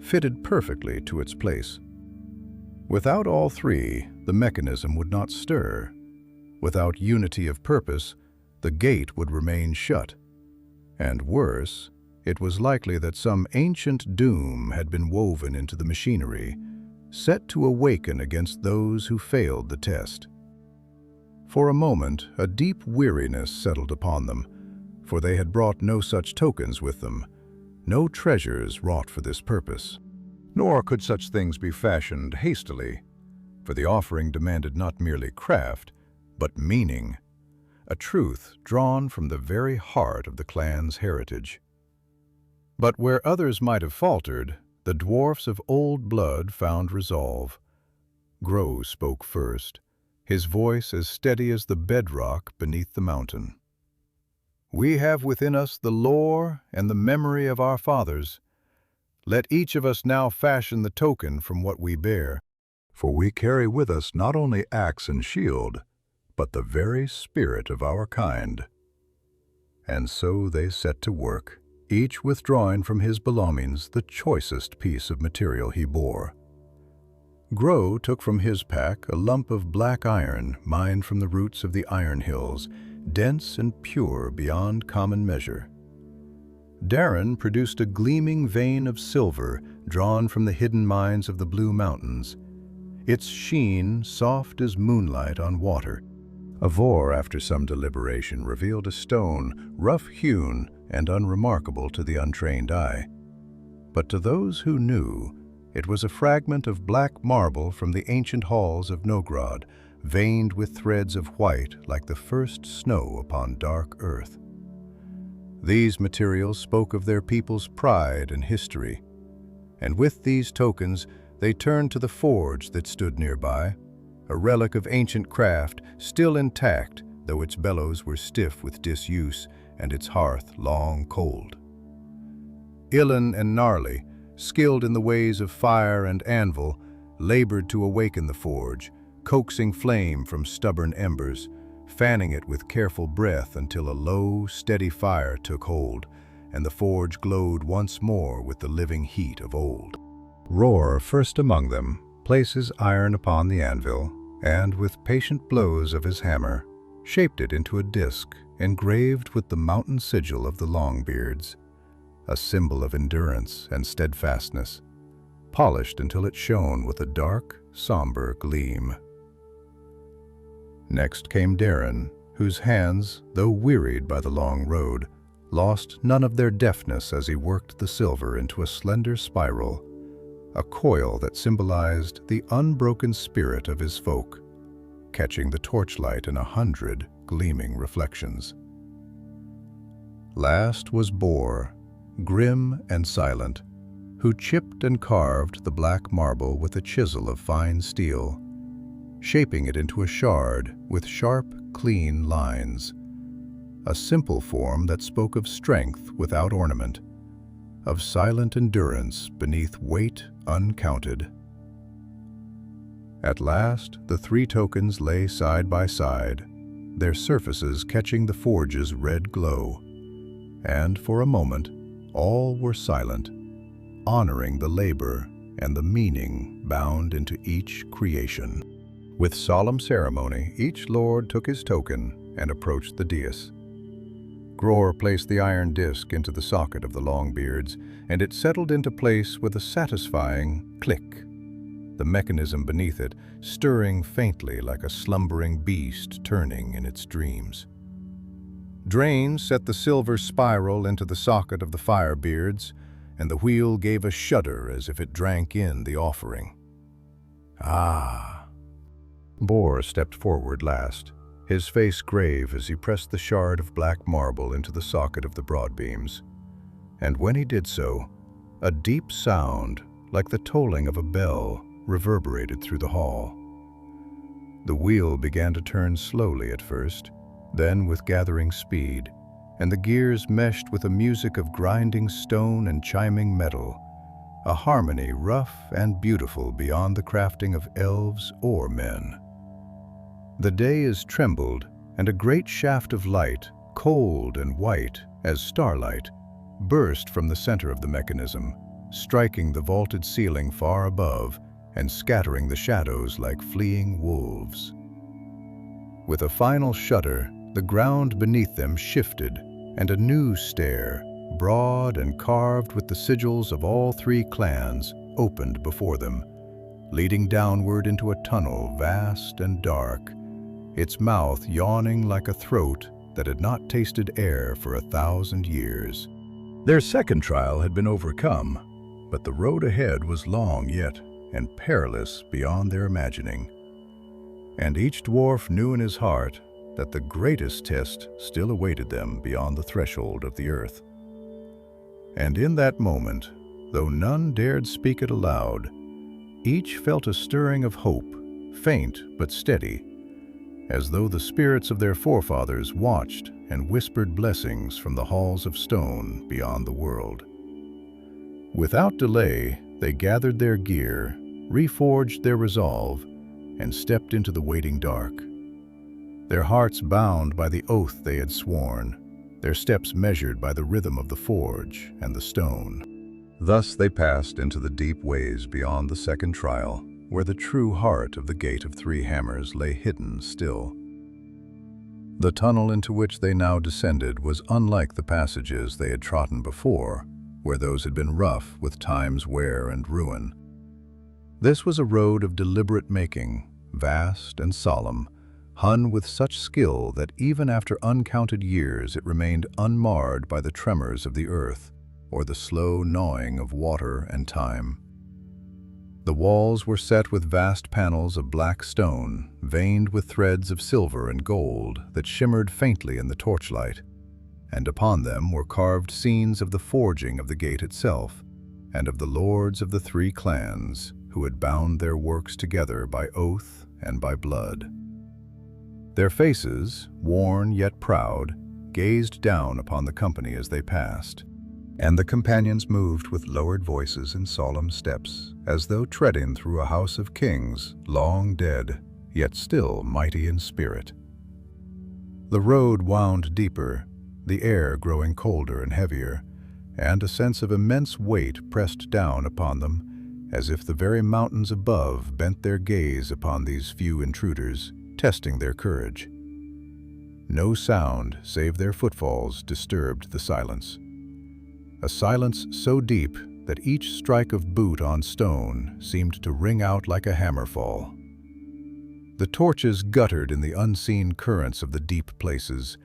fitted perfectly to its place. Without all 3, the mechanism would not stir. Without unity of purpose, the gate would remain shut. And worse, it was likely that some ancient doom had been woven into the machinery, set to awaken against those who failed the test. For a moment, a deep weariness settled upon them, for they had brought no such tokens with them, no treasures wrought for this purpose. Nor could such things be fashioned hastily, for the offering demanded not merely craft, but meaning, a truth drawn from the very heart of the clan's heritage. But where others might have faltered, the dwarfs of old blood found resolve. Grow spoke first, his voice as steady as the bedrock beneath the mountain. "We have within us the lore and the memory of our fathers. Let each of us now fashion the token from what we bear. For we carry with us not only axe and shield, but the very spirit of our kind." And so they set to work, each withdrawing from his belongings the choicest piece of material he bore. Grow took from his pack a lump of black iron mined from the roots of the iron hills, dense and pure beyond common measure. Darren produced a gleaming vein of silver drawn from the hidden mines of the Blue Mountains, its sheen soft as moonlight on water. Avor, after some deliberation, revealed a stone, rough-hewn and unremarkable to the untrained eye. But to those who knew, it was a fragment of black marble from the ancient halls of Nogrod, veined with threads of white like the first snow upon dark earth. These materials spoke of their people's pride and history, and with these tokens they turned to the forge that stood nearby, a relic of ancient craft still intact, though its bellows were stiff with disuse and its hearth long cold. Ilan and Gnarly, skilled in the ways of fire and anvil, labored to awaken the forge, coaxing flame from stubborn embers, fanning it with careful breath until a low, steady fire took hold, and the forge glowed once more with the living heat of old. Roar, first among them, places iron upon the anvil, and with patient blows of his hammer, shaped it into a disc engraved with the mountain sigil of the Longbeards, a symbol of endurance and steadfastness, polished until it shone with a dark, somber gleam. Next came Darren, whose hands, though wearied by the long road, lost none of their deftness as he worked the silver into a slender spiral, a coil that symbolized the unbroken spirit of his folk, catching the torchlight in 100 gleaming reflections. Last was Bor, grim and silent, who chipped and carved the black marble with a chisel of fine steel, shaping it into a shard with sharp, clean lines, a simple form that spoke of strength without ornament, of silent endurance beneath weight uncounted. At last, the three tokens lay side by side, their surfaces catching the forge's red glow, and for a moment, all were silent, honoring the labor and the meaning bound into each creation. With solemn ceremony, each lord took his token and approached the dais. Gror placed the iron disc into the socket of the Longbeards, and it settled into place with a satisfying click, the mechanism beneath it stirring faintly like a slumbering beast turning in its dreams. Drain set the silver spiral into the socket of the Firebeards, and the wheel gave a shudder as if it drank in the offering. Ah! Bor stepped forward last, his face grave as he pressed the shard of black marble into the socket of the Broadbeams. And when he did so, a deep sound, like the tolling of a bell, reverberated through the hall. The wheel began to turn slowly at first, then with gathering speed, and the gears meshed with a music of grinding stone and chiming metal, a harmony rough and beautiful beyond the crafting of elves or men. The dais trembled, and a great shaft of light, cold and white as starlight, burst from the center of the mechanism, striking the vaulted ceiling far above and scattering the shadows like fleeing wolves. With a final shudder, the ground beneath them shifted, and a new stair, broad and carved with the sigils of all three clans, opened before them, leading downward into a tunnel vast and dark, its mouth yawning like a throat that had not tasted air for 1,000 years. Their second trial had been overcome, but the road ahead was long yet and perilous beyond their imagining. And each dwarf knew in his heart that the greatest test still awaited them beyond the threshold of the earth. And in that moment, though none dared speak it aloud, each felt a stirring of hope, faint but steady, as though the spirits of their forefathers watched and whispered blessings from the halls of stone beyond the world. Without delay, they gathered their gear, reforged their resolve, and stepped into the waiting dark. Their hearts bound by the oath they had sworn, their steps measured by the rhythm of the forge and the stone. Thus they passed into the deep ways beyond the second trial, where the true heart of the Gate of Three Hammers lay hidden still. The tunnel into which they now descended was unlike the passages they had trodden before, where those had been rough with time's wear and ruin. This was a road of deliberate making, vast and solemn, hung with such skill that even after uncounted years it remained unmarred by the tremors of the earth or the slow gnawing of water and time. The walls were set with vast panels of black stone, veined with threads of silver and gold that shimmered faintly in the torchlight, and upon them were carved scenes of the forging of the gate itself, and of the lords of the three clans who had bound their works together by oath and by blood. Their faces, worn yet proud, gazed down upon the company as they passed, And the companions moved with lowered voices and solemn steps, as though treading through a house of kings, long dead, yet still mighty in spirit. The road wound deeper, the air growing colder and heavier, and a sense of immense weight pressed down upon them, as if the very mountains above bent their gaze upon these few intruders, testing their courage. No sound save their footfalls disturbed the silence. A silence so deep that each strike of boot on stone seemed to ring out like a hammerfall. The torches guttered in the unseen currents of the deep places,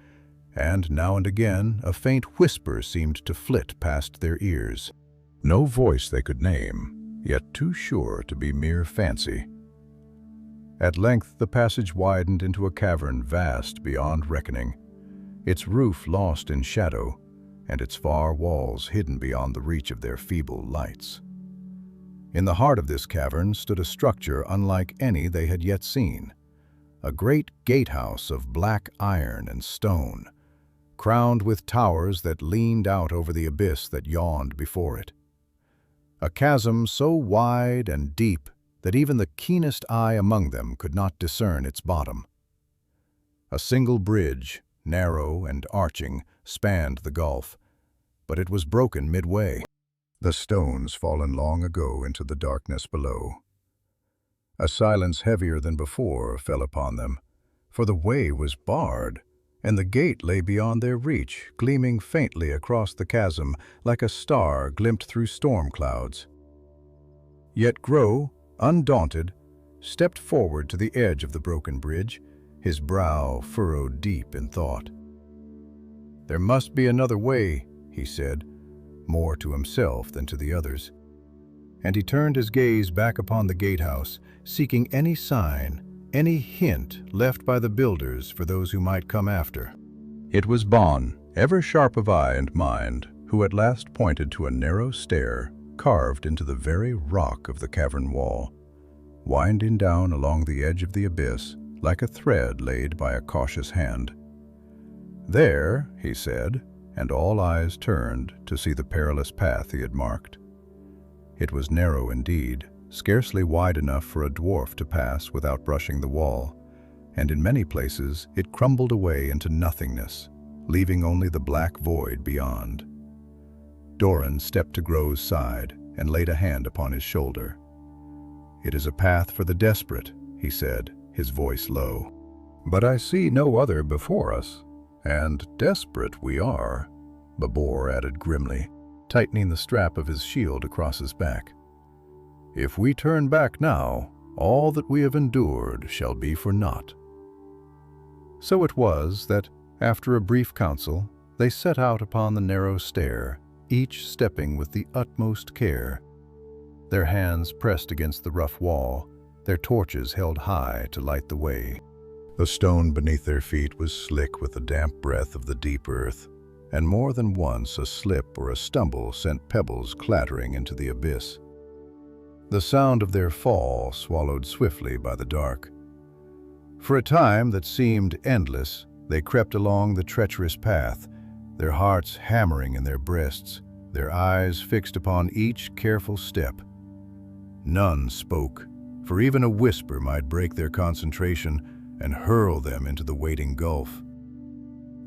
and now and again a faint whisper seemed to flit past their ears. No voice they could name, yet too sure to be mere fancy. At length the passage widened into a cavern vast beyond reckoning, its roof lost in shadow, and its far walls hidden beyond the reach of their feeble lights. In the heart of this cavern stood a structure unlike any they had yet seen, a great gatehouse of black iron and stone, crowned with towers that leaned out over the abyss that yawned before it. A chasm so wide and deep that even the keenest eye among them could not discern its bottom. A single bridge, narrow and arching, spanned the gulf, but it was broken midway, the stones fallen long ago into the darkness below. A silence heavier than before fell upon them, for the way was barred, and the gate lay beyond their reach, gleaming faintly across the chasm like a star glimpsed through storm clouds. Yet Grow, undaunted, stepped forward to the edge of the broken bridge, his brow furrowed deep in thought. "There must be another way," he said, more to himself than to the others. And he turned his gaze back upon the gatehouse, seeking any sign, any hint left by the builders for those who might come after. It was Bon, ever sharp of eye and mind, who at last pointed to a narrow stair carved into the very rock of the cavern wall, winding down along the edge of the abyss like a thread laid by a cautious hand. "There," he said, and all eyes turned to see the perilous path he had marked. It was narrow indeed, scarcely wide enough for a dwarf to pass without brushing the wall, and in many places it crumbled away into nothingness, leaving only the black void beyond. Doran stepped to Grow's side and laid a hand upon his shoulder. "It is a path for the desperate," he said, his voice low. "But I see no other before us, and desperate we are," Babor added grimly, tightening the strap of his shield across his back. "If we turn back now, all that we have endured shall be for naught." So it was that, after a brief council, they set out upon the narrow stair, each stepping with the utmost care, their hands pressed against the rough wall, their torches held high to light the way. The stone beneath their feet was slick with the damp breath of the deep earth, and more than once a slip or a stumble sent pebbles clattering into the abyss. The sound of their fall swallowed swiftly by the dark. For a time that seemed endless, they crept along the treacherous path, their hearts hammering in their breasts, their eyes fixed upon each careful step. None spoke, for even a whisper might break their concentration and hurl them into the waiting gulf.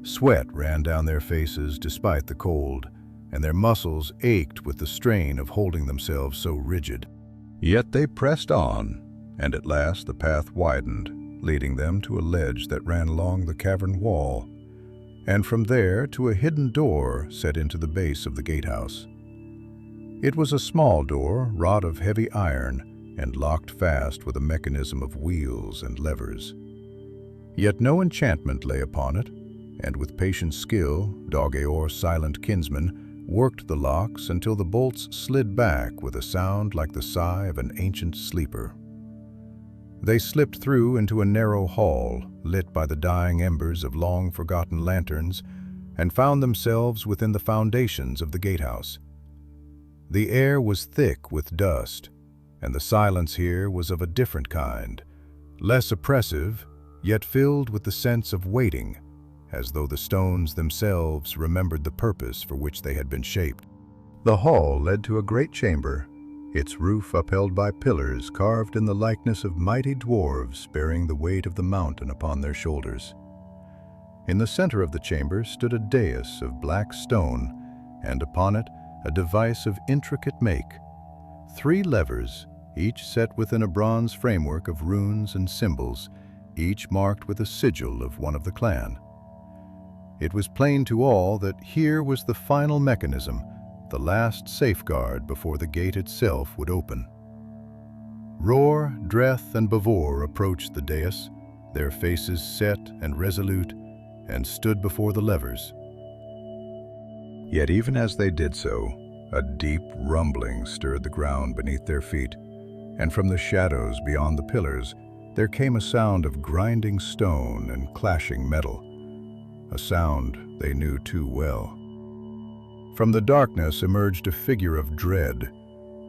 Sweat ran down their faces despite the cold, and their muscles ached with the strain of holding themselves so rigid. Yet they pressed on, and at last the path widened, leading them to a ledge that ran along the cavern wall, and from there to a hidden door set into the base of the gatehouse. It was a small door, wrought of heavy iron, and locked fast with a mechanism of wheels and levers. Yet no enchantment lay upon it, and with patient skill, Dog-Eor's silent kinsman worked the locks until the bolts slid back with a sound like the sigh of an ancient sleeper. They slipped through into a narrow hall, lit by the dying embers of long-forgotten lanterns, and found themselves within the foundations of the gatehouse. The air was thick with dust, and the silence here was of a different kind, less oppressive, yet filled with the sense of waiting, as though the stones themselves remembered the purpose for which they had been shaped. The hall led to a great chamber, its roof upheld by pillars carved in the likeness of mighty dwarves bearing the weight of the mountain upon their shoulders. In the center of the chamber stood a dais of black stone, and upon it a device of intricate make. 3 levers, each set within a bronze framework of runes and symbols, each marked with a sigil of one of the clan. It was plain to all that here was the final mechanism, the last safeguard before the gate itself would open. Roar, Dreth, and Bavor approached the dais, their faces set and resolute, and stood before the levers. Yet even as they did so, a deep rumbling stirred the ground beneath their feet, and from the shadows beyond the pillars there came a sound of grinding stone and clashing metal, a sound they knew too well. From the darkness emerged a figure of dread,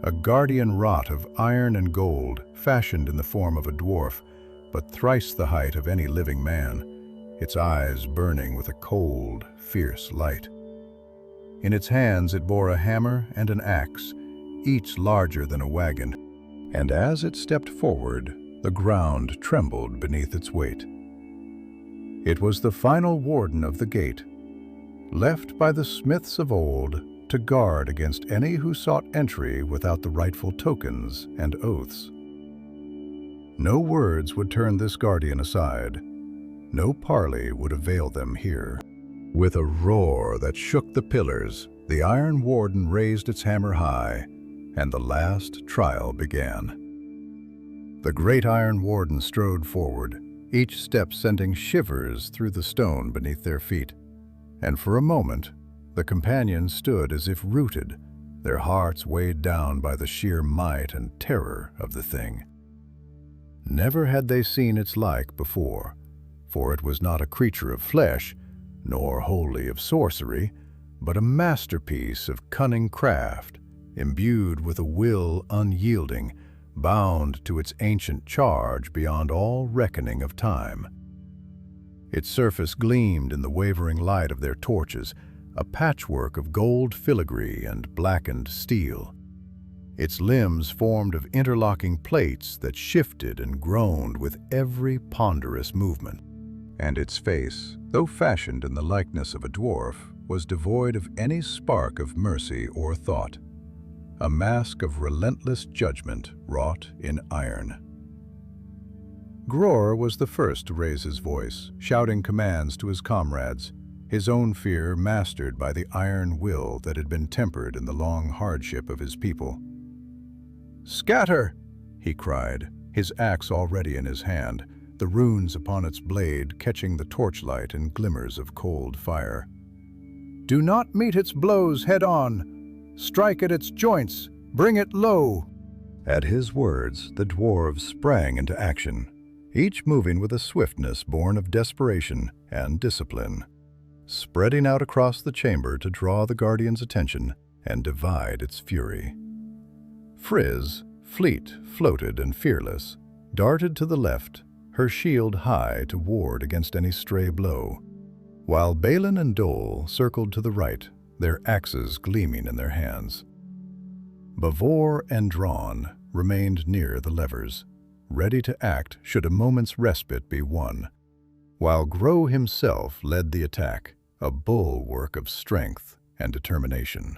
a guardian wrought of iron and gold, fashioned in the form of a dwarf, but thrice the height of any living man, its eyes burning with a cold, fierce light. In its hands it bore a hammer and an axe, each larger than a wagon, and as it stepped forward, the ground trembled beneath its weight. It was the final warden of the gate, left by the smiths of old to guard against any who sought entry without the rightful tokens and oaths. No words would turn this guardian aside. No parley would avail them here. With a roar that shook the pillars, the Iron Warden raised its hammer high, and the last trial began. The great Iron Warden strode forward, each step sending shivers through the stone beneath their feet. And for a moment, the companions stood as if rooted, their hearts weighed down by the sheer might and terror of the thing. Never had they seen its like before, for it was not a creature of flesh, nor wholly of sorcery, but a masterpiece of cunning craft, imbued with a will unyielding, bound to its ancient charge beyond all reckoning of time. Its surface gleamed in the wavering light of their torches, a patchwork of gold filigree and blackened steel. Its limbs formed of interlocking plates that shifted and groaned with every ponderous movement. And its face, though fashioned in the likeness of a dwarf, was devoid of any spark of mercy or thought, a mask of relentless judgment wrought in iron. Gror was the first to raise his voice, shouting commands to his comrades, his own fear mastered by the iron will that had been tempered in the long hardship of his people. "Scatter!" he cried, his axe already in his hand, the runes upon its blade catching the torchlight in glimmers of cold fire. "Do not meet its blows head-on! Strike at its joints! Bring it low!" At his words, the dwarves sprang into action, each moving with a swiftness born of desperation and discipline, spreading out across the chamber to draw the Guardian's attention and divide its fury. Frizz, fleet, floated, and fearless, darted to the left, her shield high to ward against any stray blow, while Balin and Dole circled to the right, their axes gleaming in their hands. Bavor and Drawn remained near the levers, ready to act should a moment's respite be won, while Grow himself led the attack, a bulwark of strength and determination.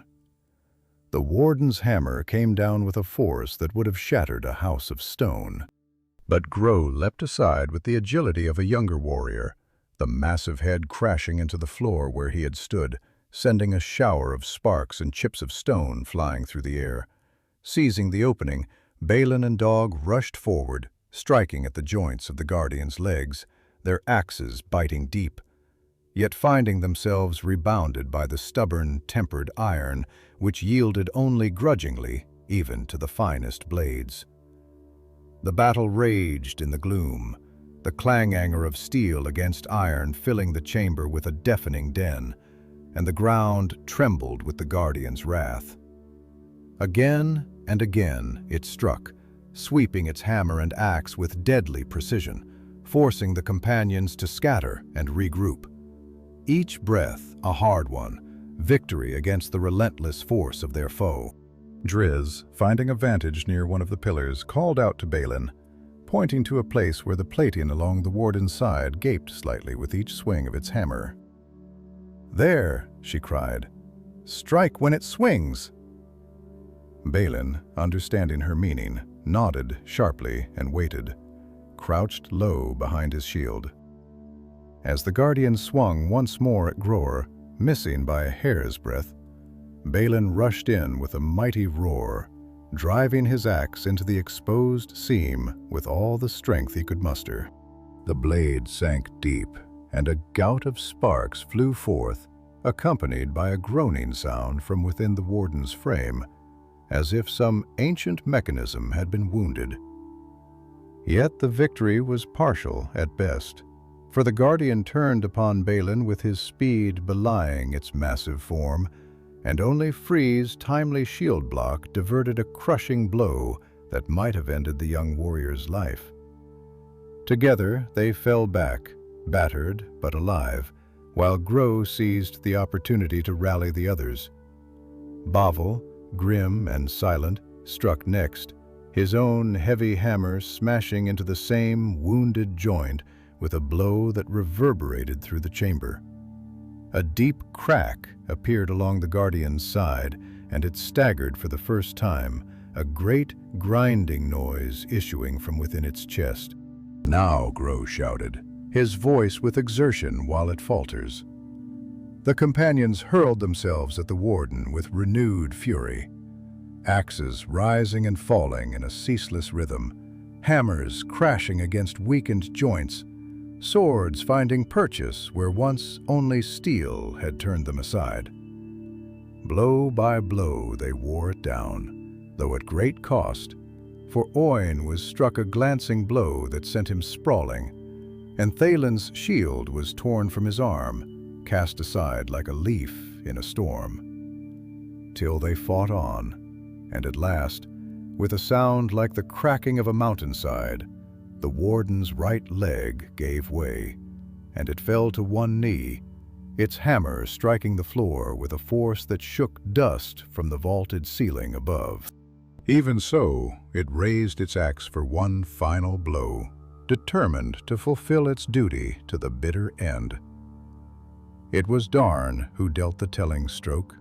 The Warden's hammer came down with a force that would have shattered a house of stone. But Grow leapt aside with the agility of a younger warrior, the massive head crashing into the floor where he had stood, sending a shower of sparks and chips of stone flying through the air. Seizing the opening, Balin and Dog rushed forward, striking at the joints of the Guardian's legs, their axes biting deep, yet finding themselves rebounded by the stubborn, tempered iron, which yielded only grudgingly, even to the finest blades. The battle raged in the gloom, the clanganger of steel against iron filling the chamber with a deafening din, and the ground trembled with the Guardian's wrath. Again and again it struck, sweeping its hammer and axe with deadly precision, forcing the companions to scatter and regroup. Each breath, a hard one, victory against the relentless force of their foe. Driz, finding a vantage near one of the pillars, called out to Balin, pointing to a place where the plating along the warden's side gaped slightly with each swing of its hammer. "There," she cried. "Strike when it swings." Balin, understanding her meaning, nodded sharply and waited, crouched low behind his shield. As the guardian swung once more at Gror, missing by a hair's breadth, Balin rushed in with a mighty roar, driving his axe into the exposed seam with all the strength he could muster. The blade sank deep, and a gout of sparks flew forth, accompanied by a groaning sound from within the warden's frame, as if some ancient mechanism had been wounded. Yet the victory was partial at best, for the guardian turned upon Balin with his speed belying its massive form, and only Free's timely shield block diverted a crushing blow that might have ended the young warrior's life. Together they fell back, battered but alive, while Gro seized the opportunity to rally the others. Bavel, grim and silent, struck next, his own heavy hammer smashing into the same wounded joint with a blow that reverberated through the chamber. A deep crack appeared along the guardian's side, and it staggered for the first time, a great grinding noise issuing from within its chest. "Now," Gro shouted, his voice with exertion while it falters. The companions hurled themselves at the warden with renewed fury, axes rising and falling in a ceaseless rhythm, hammers crashing against weakened joints, swords finding purchase where once only steel had turned them aside. Blow by blow they wore it down, though at great cost, for Oin was struck a glancing blow that sent him sprawling, and Thalin's shield was torn from his arm, cast aside like a leaf in a storm. Till they fought on, and at last, with a sound like the cracking of a mountainside, the warden's right leg gave way, and it fell to one knee, its hammer striking the floor with a force that shook dust from the vaulted ceiling above. Even so, it raised its axe for one final blow, determined to fulfill its duty to the bitter end. It was Darn who dealt the telling stroke.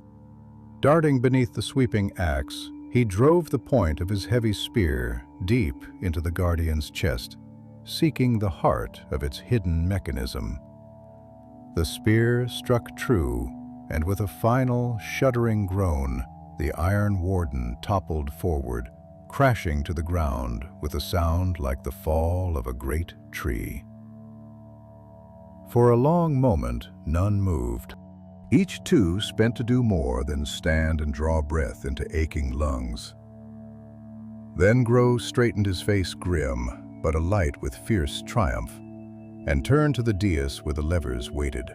Darting beneath the sweeping axe, he drove the point of his heavy spear deep into the guardian's chest, seeking the heart of its hidden mechanism. The spear struck true, and with a final, shuddering groan, the Iron Warden toppled forward, crashing to the ground with a sound like the fall of a great tree. For a long moment, none moved. Each two spent to do more than stand and draw breath into aching lungs. Then Gro straightened his face grim, but alight with fierce triumph, and turned to the dais where the levers waited.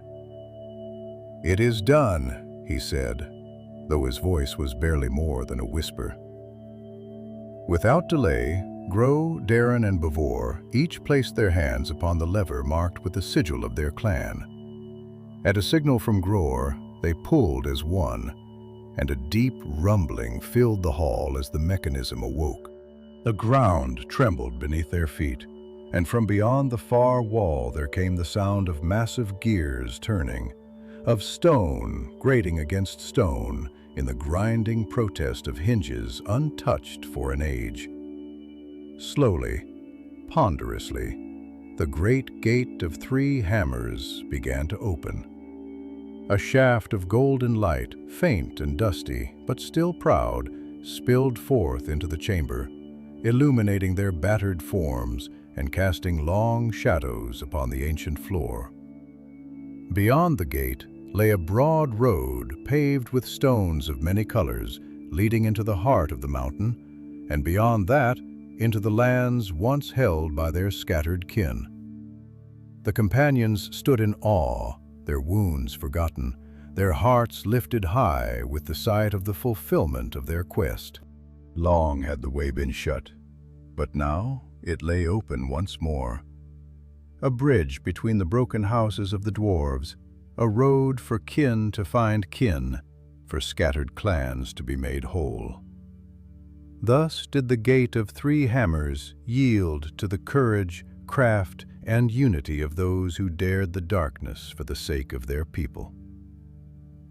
"It is done," he said, though his voice was barely more than a whisper. Without delay, Gro, Darren, and Bavor each placed their hands upon the lever marked with the sigil of their clan. At a signal from Gror, they pulled as one, and a deep rumbling filled the hall as the mechanism awoke. The ground trembled beneath their feet, and from beyond the far wall there came the sound of massive gears turning, of stone grating against stone in the grinding protest of hinges untouched for an age. Slowly, ponderously, the great gate of 3 hammers began to open. A shaft of golden light, faint and dusty, but still proud, spilled forth into the chamber, illuminating their battered forms and casting long shadows upon the ancient floor. Beyond the gate lay a broad road paved with stones of many colors, leading into the heart of the mountain, and beyond that, into the lands once held by their scattered kin. The companions stood in awe, their wounds forgotten, their hearts lifted high with the sight of the fulfillment of their quest. Long had the way been shut, but now it lay open once more. A bridge between the broken houses of the dwarves, a road for kin to find kin, for scattered clans to be made whole. Thus did the Gate of Three Hammers yield to the courage, craft, and unity of those who dared the darkness for the sake of their people.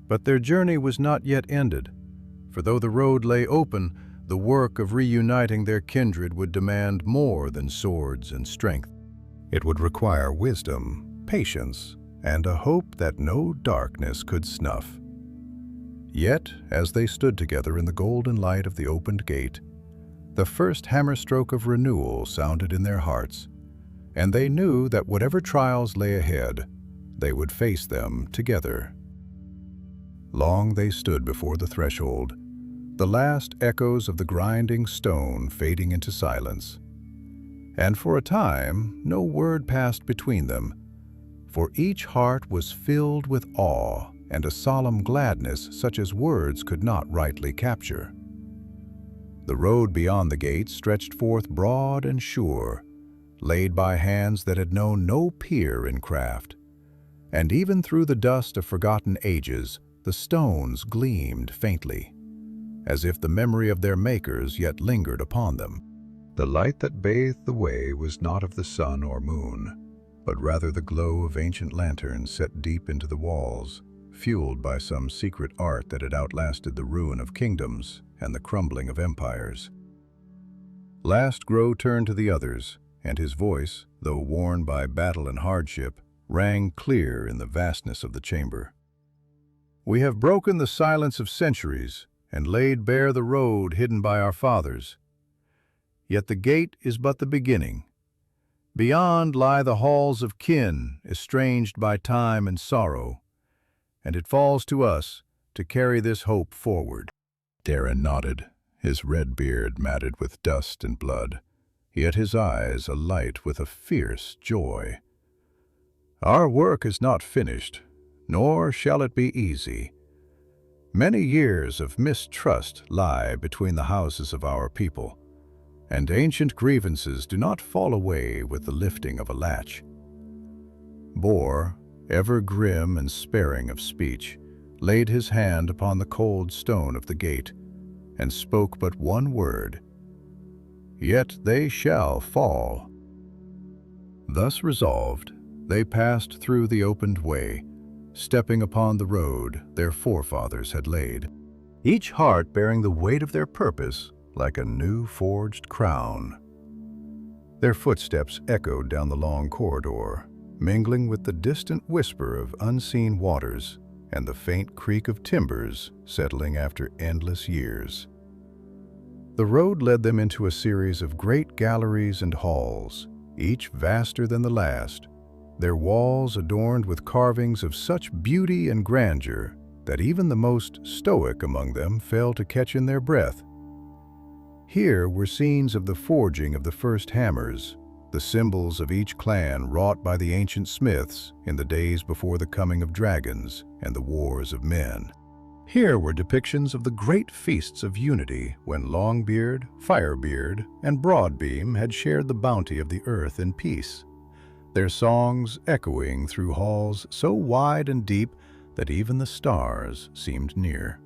But their journey was not yet ended, for though the road lay open, the work of reuniting their kindred would demand more than swords and strength. It would require wisdom, patience, and a hope that no darkness could snuff. Yet, as they stood together in the golden light of the opened gate, the first hammer stroke of renewal sounded in their hearts, and they knew that whatever trials lay ahead, they would face them together. Long they stood before the threshold, the last echoes of the grinding stone fading into silence. And for a time, no word passed between them, for each heart was filled with awe and a solemn gladness such as words could not rightly capture. The road beyond the gate stretched forth broad and sure, laid by hands that had known no peer in craft, and even through the dust of forgotten ages, the stones gleamed faintly, as if the memory of their makers yet lingered upon them. The light that bathed the way was not of the sun or moon, but rather the glow of ancient lanterns set deep into the walls, fueled by some secret art that had outlasted the ruin of kingdoms and the crumbling of empires. Last Grow turned to the others, and his voice, though worn by battle and hardship, rang clear in the vastness of the chamber. "We have broken the silence of centuries and laid bare the road hidden by our fathers. Yet the gate is but the beginning. Beyond lie the halls of kin, estranged by time and sorrow, and it falls to us to carry this hope forward." Darren nodded, his red beard matted with dust and blood, yet his eyes alight with a fierce joy. "Our work is not finished, nor shall it be easy. Many years of mistrust lie between the houses of our people, and ancient grievances do not fall away with the lifting of a latch." Bor, ever grim and sparing of speech, laid his hand upon the cold stone of the gate, and spoke but one word: "Yet they shall fall." Thus resolved, they passed through the opened way, stepping upon the road their forefathers had laid, each heart bearing the weight of their purpose like a new forged crown. Their footsteps echoed down the long corridor, mingling with the distant whisper of unseen waters and the faint creak of timbers settling after endless years. The road led them into a series of great galleries and halls, each vaster than the last, their walls adorned with carvings of such beauty and grandeur that even the most stoic among them failed to catch in their breath. Here were scenes of the forging of the first hammers, the symbols of each clan wrought by the ancient smiths in the days before the coming of dragons and the wars of men. Here were depictions of the great feasts of unity when Longbeard, Firebeard, and Broadbeam had shared the bounty of the earth in peace, their songs echoing through halls so wide and deep that even the stars seemed near.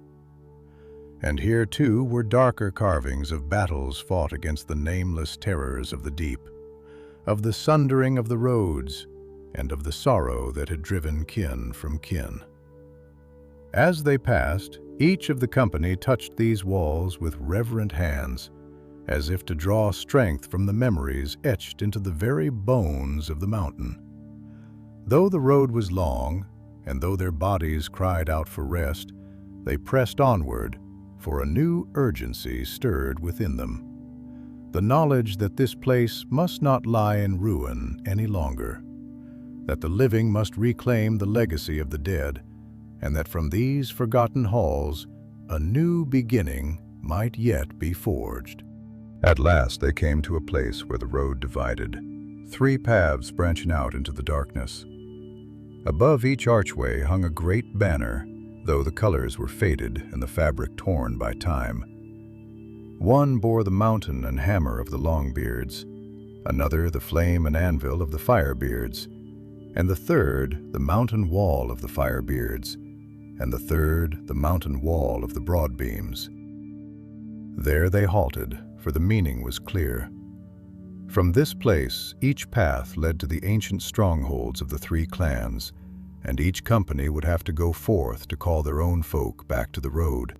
And here, too, were darker carvings of battles fought against the nameless terrors of the deep, of the sundering of the roads, and of the sorrow that had driven kin from kin. As they passed, each of the company touched these walls with reverent hands, as if to draw strength from the memories etched into the very bones of the mountain. Though the road was long, and though their bodies cried out for rest, they pressed onward, for a new urgency stirred within them. The knowledge that this place must not lie in ruin any longer, that the living must reclaim the legacy of the dead, and that from these forgotten halls a new beginning might yet be forged. At last they came to a place where the road divided, 3 paths branching out into the darkness. Above each archway hung a great banner, though the colors were faded and the fabric torn by time. One bore the mountain and hammer of the Longbeards, another the flame and anvil of the Firebeards, and the third the mountain wall of the Firebeards, and the third the mountain wall of the Broadbeams. There they halted, for the meaning was clear. From this place each path led to the ancient strongholds of the three clans, and each company would have to go forth to call their own folk back to the road.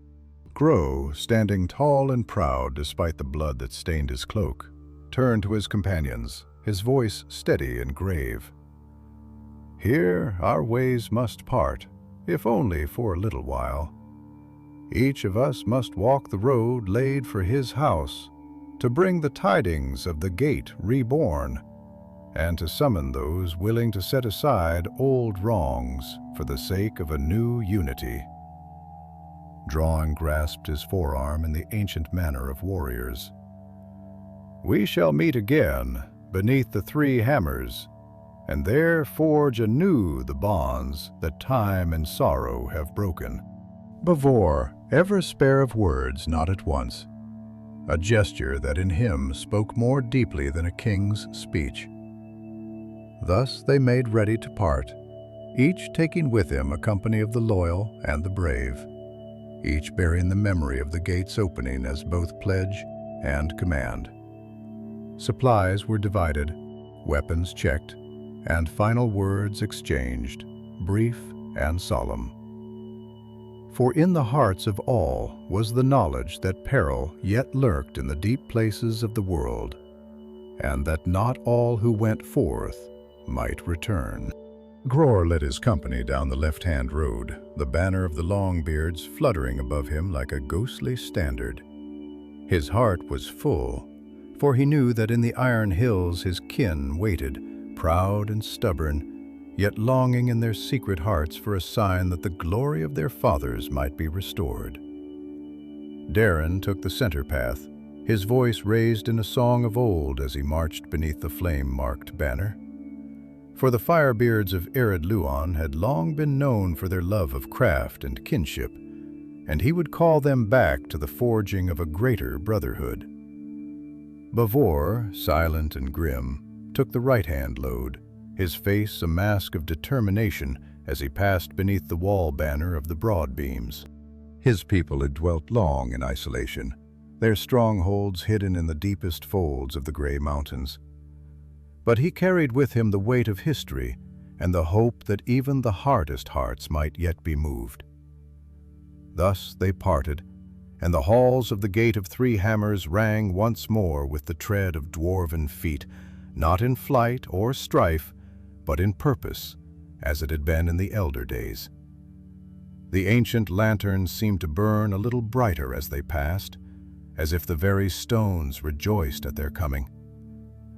Grow, standing tall and proud despite the blood that stained his cloak, turned to his companions, his voice steady and grave. "Here our ways must part, if only for a little while. Each of us must walk the road laid for his house, to bring the tidings of the gate reborn, and to summon those willing to set aside old wrongs for the sake of a new unity." Drawing grasped his forearm in the ancient manner of warriors. "We shall meet again beneath the three hammers, and there forge anew the bonds that time and sorrow have broken." Bavor, ever spare of words, not at once, a gesture that in him spoke more deeply than a king's speech. Thus they made ready to part, each taking with him a company of the loyal and the brave, each bearing the memory of the gate's opening as both pledge and command. Supplies were divided, weapons checked, and final words exchanged, brief and solemn. For in the hearts of all was the knowledge that peril yet lurked in the deep places of the world, and that not all who went forth might return. Gror led his company down the left-hand road, the banner of the Longbeards fluttering above him like a ghostly standard. His heart was full, for he knew that in the iron hills his kin waited, proud and stubborn, yet longing in their secret hearts for a sign that the glory of their fathers might be restored. Darin took the center path, his voice raised in a song of old as he marched beneath the flame-marked banner. For the Firebeards of Ered Luon had long been known for their love of craft and kinship, and he would call them back to the forging of a greater brotherhood. Bavor, silent and grim, took the right-hand load, his face a mask of determination as he passed beneath the wall banner of the Broadbeams. His people had dwelt long in isolation, their strongholds hidden in the deepest folds of the Grey Mountains. But he carried with him the weight of history and the hope that even the hardest hearts might yet be moved. Thus they parted, and the halls of the Gate of Three Hammers rang once more with the tread of dwarven feet, not in flight or strife, but in purpose, as it had been in the elder days. The ancient lanterns seemed to burn a little brighter as they passed, as if the very stones rejoiced at their coming.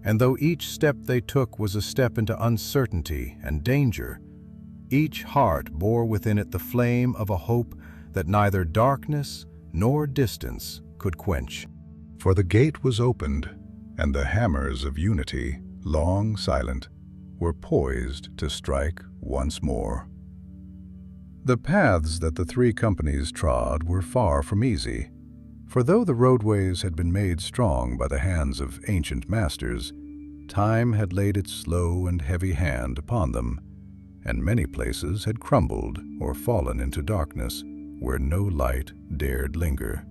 And though each step they took was a step into uncertainty and danger, each heart bore within it the flame of a hope that neither darkness nor distance could quench. For the gate was opened, and the hammers of unity, long silent, were poised to strike once more. The paths that the three companies trod were far from easy, for though the roadways had been made strong by the hands of ancient masters, time had laid its slow and heavy hand upon them, and many places had crumbled or fallen into darkness where no light dared linger.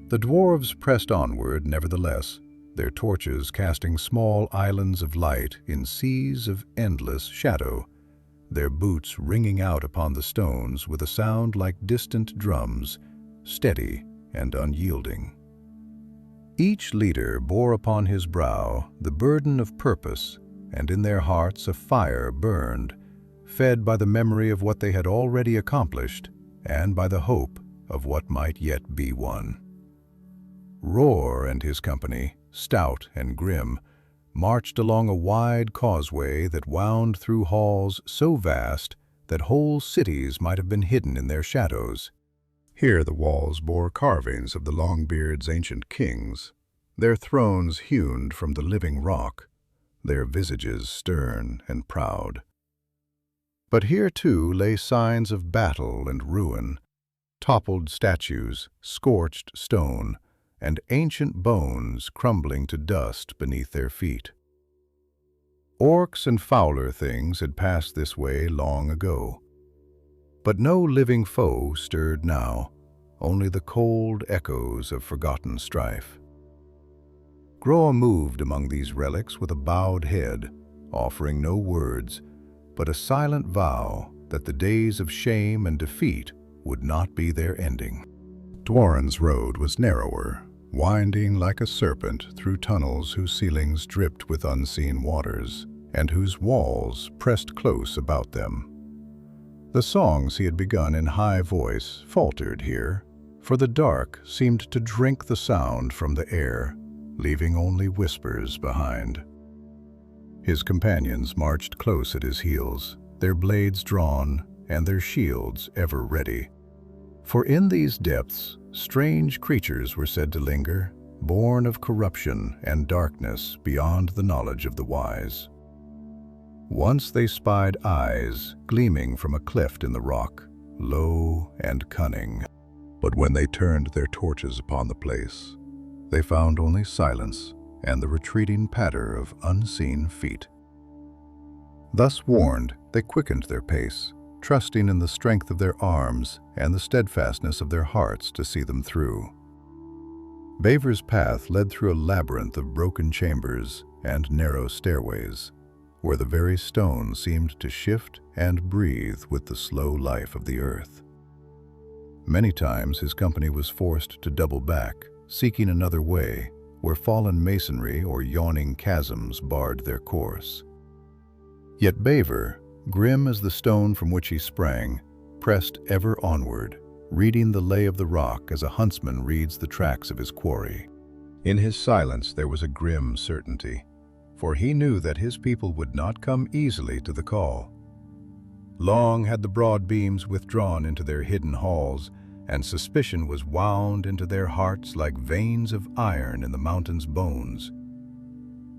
The dwarves pressed onward nevertheless, their torches casting small islands of light in seas of endless shadow, their boots ringing out upon the stones with a sound like distant drums, steady and unyielding. Each leader bore upon his brow the burden of purpose, and in their hearts a fire burned, fed by the memory of what they had already accomplished and by the hope of what might yet be won. Roar and his company, stout and grim, marched along a wide causeway that wound through halls so vast that whole cities might have been hidden in their shadows. Here the walls bore carvings of the Longbeards' ancient kings, their thrones hewn from the living rock, their visages stern and proud. But here too lay signs of battle and ruin, toppled statues, scorched stone, and ancient bones crumbling to dust beneath their feet. Orcs and fouler things had passed this way long ago. But no living foe stirred now, only the cold echoes of forgotten strife. Groa moved among these relics with a bowed head, offering no words, but a silent vow that the days of shame and defeat would not be their ending. Dwarven's road was narrower, winding like a serpent through tunnels whose ceilings dripped with unseen waters, and whose walls pressed close about them. The songs he had begun in high voice faltered here, for the dark seemed to drink the sound from the air, leaving only whispers behind. His companions marched close at his heels, their blades drawn and their shields ever ready. For in these depths, strange creatures were said to linger, born of corruption and darkness beyond the knowledge of the wise. Once they spied eyes gleaming from a cleft in the rock, low and cunning. But when they turned their torches upon the place, they found only silence and the retreating patter of unseen feet. Thus warned, they quickened their pace, trusting in the strength of their arms and the steadfastness of their hearts to see them through. Bavor's path led through a labyrinth of broken chambers and narrow stairways, where the very stone seemed to shift and breathe with the slow life of the earth. Many times his company was forced to double back, seeking another way, where fallen masonry or yawning chasms barred their course. Yet Bavor, grim as the stone from which he sprang, pressed ever onward, reading the lay of the rock as a huntsman reads the tracks of his quarry. In his silence there was a grim certainty, for he knew that his people would not come easily to the call. Long had the Broadbeams withdrawn into their hidden halls, and suspicion was wound into their hearts like veins of iron in the mountain's bones.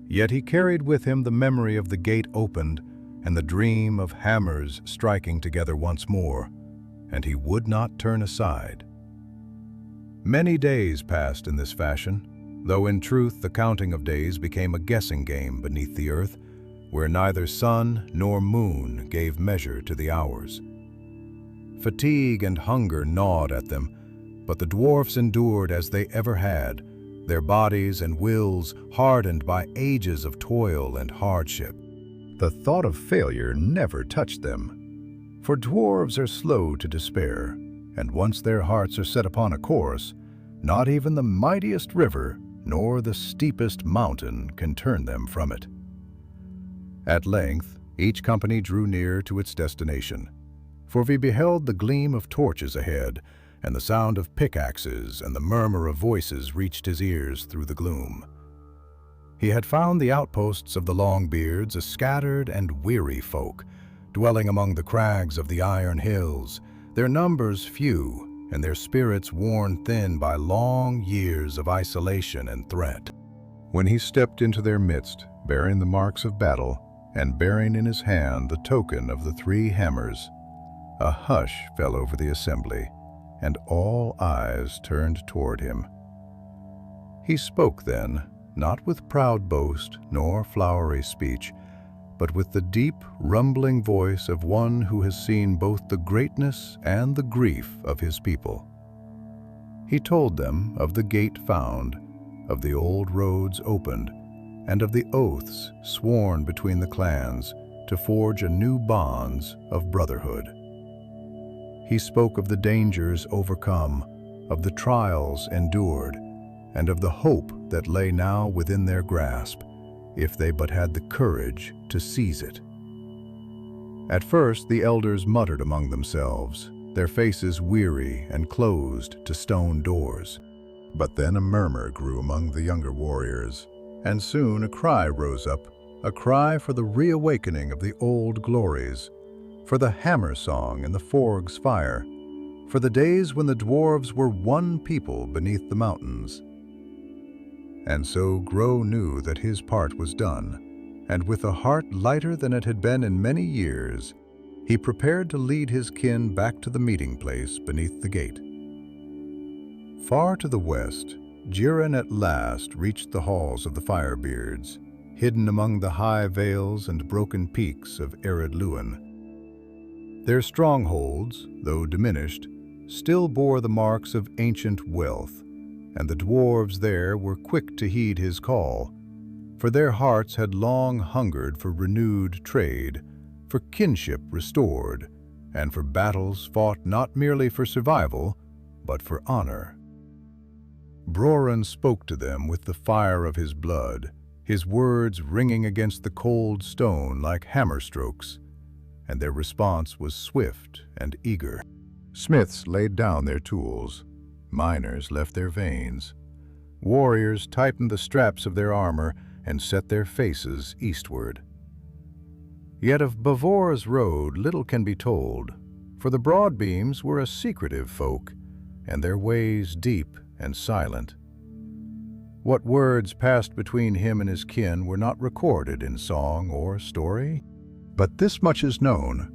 Yet he carried with him the memory of the gate opened and the dream of hammers striking together once more, and he would not turn aside. Many days passed in this fashion, though in truth the counting of days became a guessing game beneath the earth, where neither sun nor moon gave measure to the hours. Fatigue and hunger gnawed at them, but the dwarfs endured as they ever had, their bodies and wills hardened by ages of toil and hardship. The thought of failure never touched them, for dwarves are slow to despair, and once their hearts are set upon a course, not even the mightiest river nor the steepest mountain can turn them from it. At length, each company drew near to its destination, for we beheld the gleam of torches ahead, and the sound of pickaxes and the murmur of voices reached his ears through the gloom. He had found the outposts of the Longbeards a scattered and weary folk, dwelling among the crags of the iron hills, their numbers few and their spirits worn thin by long years of isolation and threat. When he stepped into their midst, bearing the marks of battle, and bearing in his hand the token of the 3 hammers, a hush fell over the assembly, and all eyes turned toward him. He spoke then, not with proud boast nor flowery speech, but with the deep, rumbling voice of one who has seen both the greatness and the grief of his people. He told them of the gate found, of the old roads opened, and of the oaths sworn between the clans to forge a new bonds of brotherhood. He spoke of the dangers overcome, of the trials endured, and of the hope that lay now within their grasp, if they but had the courage to seize it. At first the elders muttered among themselves, their faces weary and closed to stone doors. But then a murmur grew among the younger warriors, and soon a cry rose up, a cry for the reawakening of the old glories, for the hammer song and the forg's fire, for the days when the dwarves were one people beneath the mountains. And so Grow knew that his part was done, and with a heart lighter than it had been in many years, he prepared to lead his kin back to the meeting place beneath the gate. Far to the west, Jiren at last reached the halls of the Firebeards, hidden among the high vales and broken peaks of arid Luin. Their strongholds, though diminished, still bore the marks of ancient wealth, and the dwarves there were quick to heed his call, for their hearts had long hungered for renewed trade, for kinship restored, and for battles fought not merely for survival, but for honor. Broran spoke to them with the fire of his blood, his words ringing against the cold stone like hammer strokes, and their response was swift and eager. Smiths laid down their tools, miners left their veins, warriors tightened the straps of their armor and set their faces eastward. Yet of Bavor's road little can be told, for the Broadbeams were a secretive folk, and their ways deep and silent. What words passed between him and his kin were not recorded in song or story, but this much is known,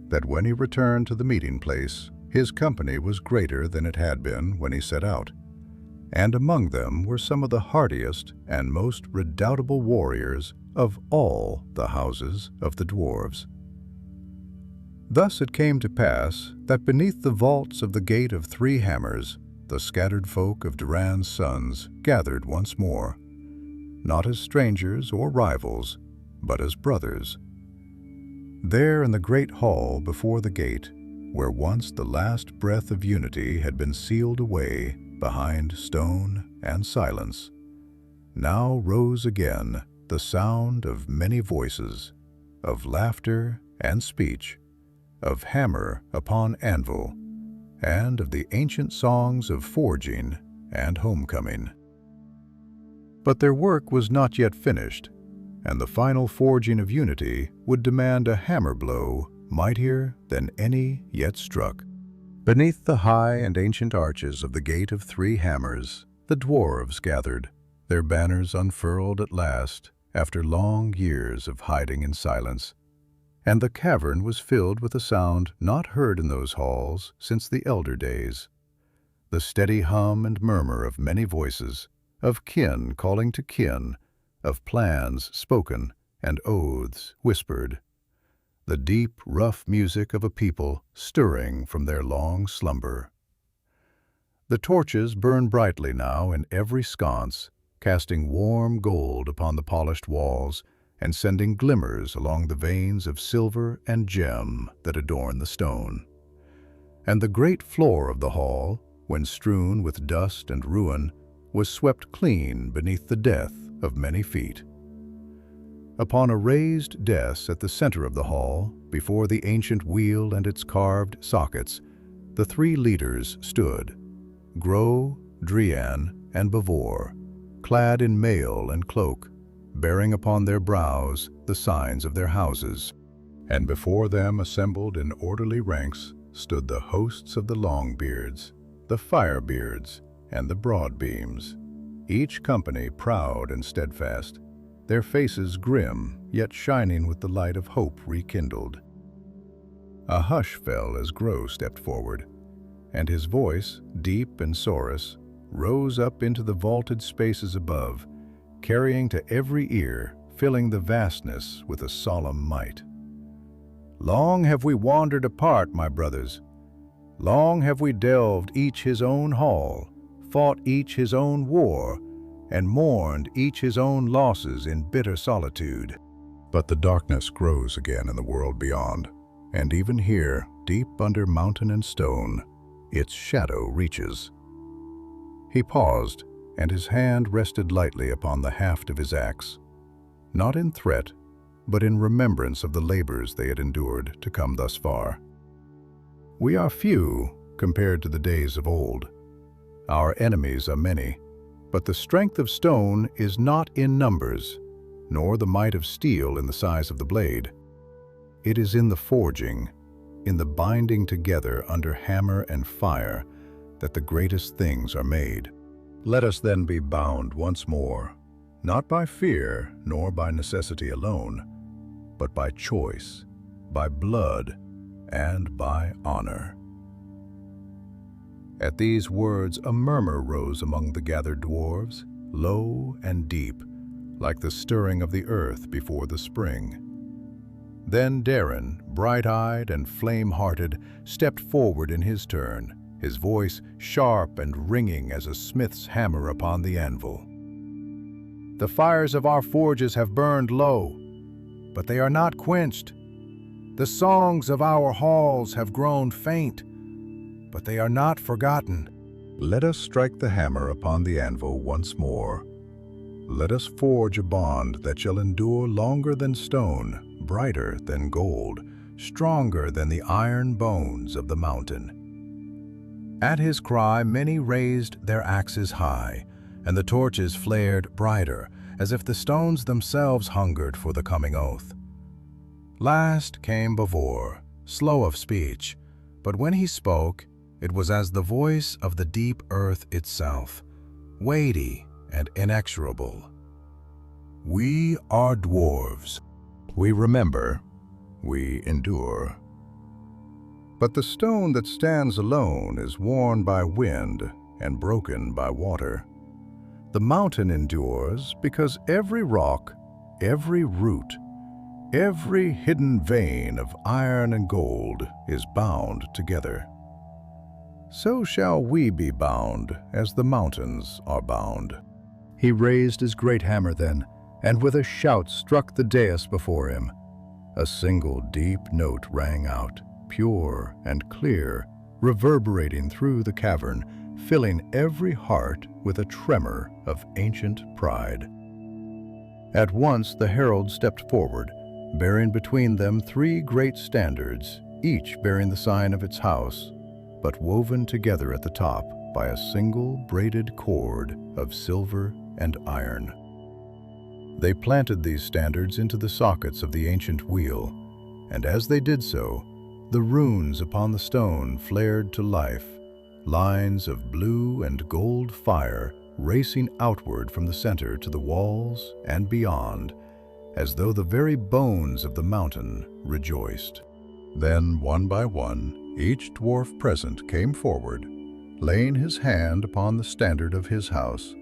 that when he returned to the meeting place, his company was greater than it had been when he set out, and among them were some of the hardiest and most redoubtable warriors of all the houses of the dwarves. Thus it came to pass that beneath the vaults of the Gate of Three Hammers, the scattered folk of Duran's sons gathered once more, not as strangers or rivals, but as brothers. There in the great hall before the gate, where once the last breath of unity had been sealed away behind stone and silence, now rose again the sound of many voices, of laughter and speech, of hammer upon anvil, and of the ancient songs of forging and homecoming. But their work was not yet finished, and the final forging of unity would demand a hammer blow mightier than any yet struck. Beneath the high and ancient arches of the Gate of Three Hammers, the dwarves gathered, their banners unfurled at last after long years of hiding in silence, and the cavern was filled with a sound not heard in those halls since the elder days, the steady hum and murmur of many voices, of kin calling to kin, of plans spoken and oaths whispered, the deep, rough music of a people stirring from their long slumber. The torches burn brightly now in every sconce, casting warm gold upon the polished walls and sending glimmers along the veins of silver and gem that adorn the stone. And the great floor of the hall, when strewn with dust and ruin, was swept clean beneath the death of many feet. Upon a raised dais at the center of the hall, before the ancient wheel and its carved sockets, the three leaders stood, Gro, Drian, and Bavor, clad in mail and cloak, bearing upon their brows the signs of their houses. And before them, assembled in orderly ranks, stood the hosts of the Longbeards, the Firebeards, and the Broadbeams, each company proud and steadfast, their faces grim, yet shining with the light of hope rekindled. A hush fell as Gro stepped forward, and his voice, deep and sonorous, rose up into the vaulted spaces above, carrying to every ear, filling the vastness with a solemn might. Long have we wandered apart, my brothers. Long have we delved each his own hall, fought each his own war, and mourned each his own losses in bitter solitude. But the darkness grows again in the world beyond, and even here, deep under mountain and stone, its shadow reaches. He paused, and his hand rested lightly upon the haft of his axe, not in threat, but in remembrance of the labors they had endured to come thus far. We are few compared to the days of old. Our enemies are many, but the strength of stone is not in numbers, nor the might of steel in the size of the blade. It is in the forging, in the binding together under hammer and fire, that the greatest things are made. Let us then be bound once more, not by fear nor by necessity alone, but by choice, by blood, and by honor. At these words a murmur rose among the gathered dwarves, low and deep, like the stirring of the earth before the spring. Then Darin, bright-eyed and flame-hearted, stepped forward in his turn, his voice sharp and ringing as a smith's hammer upon the anvil. "The fires of our forges have burned low, but they are not quenched. The songs of our halls have grown faint, but they are not forgotten. Let us strike the hammer upon the anvil once more. Let us forge a bond that shall endure longer than stone, brighter than gold, stronger than the iron bones of the mountain." At his cry, many raised their axes high, and the torches flared brighter, as if the stones themselves hungered for the coming oath. Last came Bavor, slow of speech, but when he spoke, it was as the voice of the deep earth itself, weighty and inexorable. "We are dwarves. We remember, we endure. But the stone that stands alone is worn by wind and broken by water. The mountain endures because every rock, every root, every hidden vein of iron and gold is bound together. So shall we be bound as the mountains are bound." He raised his great hammer then, and with a shout struck the dais before him. A single deep note rang out, pure and clear, reverberating through the cavern, filling every heart with a tremor of ancient pride. At once the herald stepped forward, bearing between them 3 great standards, each bearing the sign of its house, but woven together at the top by a single braided cord of silver and iron. They planted these standards into the sockets of the ancient wheel, and as they did so, the runes upon the stone flared to life, lines of blue and gold fire racing outward from the center to the walls and beyond, as though the very bones of the mountain rejoiced. Then, one by one, each dwarf present came forward, laying his hand upon the standard of his house,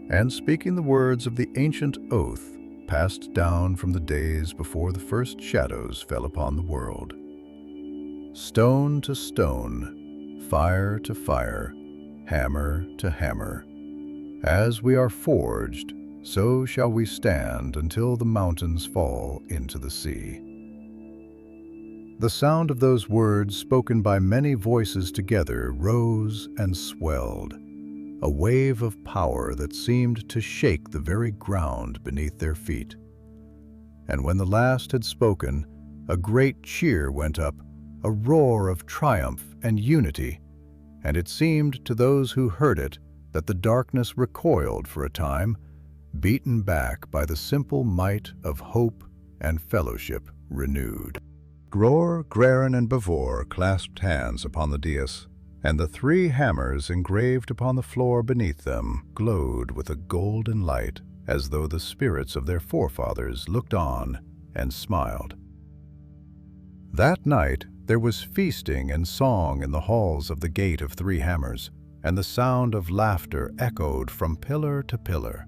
and speaking the words of the ancient oath passed down from the days before the first shadows fell upon the world. Stone to stone, fire to fire, hammer to hammer. As we are forged, so shall we stand until the mountains fall into the sea. The sound of those words spoken by many voices together rose and swelled, a wave of power that seemed to shake the very ground beneath their feet. And when the last had spoken, a great cheer went up, a roar of triumph and unity, and it seemed to those who heard it that the darkness recoiled for a time, beaten back by the simple might of hope and fellowship renewed. Gror, Grerin, and Bavor clasped hands upon the dais, and the 3 hammers engraved upon the floor beneath them glowed with a golden light, as though the spirits of their forefathers looked on and smiled. That night there was feasting and song in the halls of the Gate of 3 Hammers, and the sound of laughter echoed from pillar to pillar.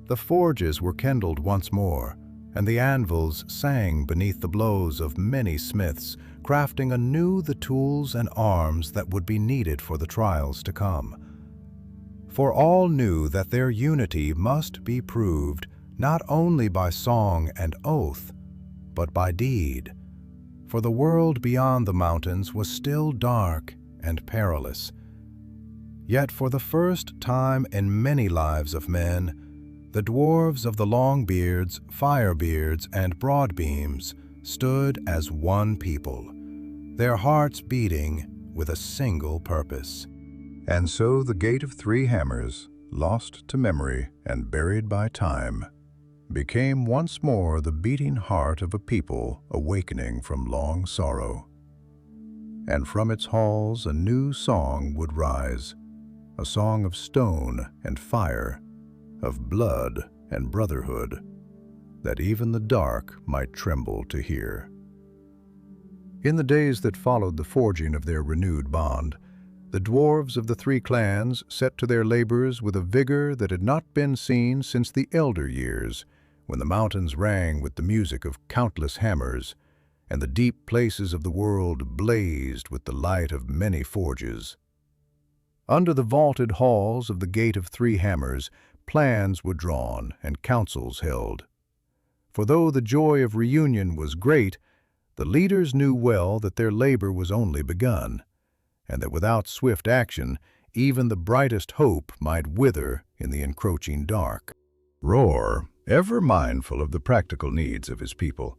The forges were kindled once more, and the anvils sang beneath the blows of many smiths, crafting anew the tools and arms that would be needed for the trials to come. For all knew that their unity must be proved not only by song and oath, but by deed. For the world beyond the mountains was still dark and perilous. Yet for the first time in many lives of men, the dwarves of the Longbeards, Firebeards, and Broadbeams stood as one people, their hearts beating with a single purpose. And so the Gate of 3 Hammers, lost to memory and buried by time, became once more the beating heart of a people awakening from long sorrow. And from its halls a new song would rise, a song of stone and fire, of blood and brotherhood, that even the dark might tremble to hear. In the days that followed the forging of their renewed bond, The dwarves of the three clans set to their labors with a vigor that had not been seen since the elder years, when the mountains rang with the music of countless hammers, and the deep places of the world blazed with the light of many forges. Under the vaulted halls of the Gate of Three Hammers, plans were drawn and councils held. For though the joy of reunion was great, the leaders knew well that their labor was only begun, and that without swift action, even the brightest hope might wither in the encroaching dark. Roar, ever mindful of the practical needs of his people,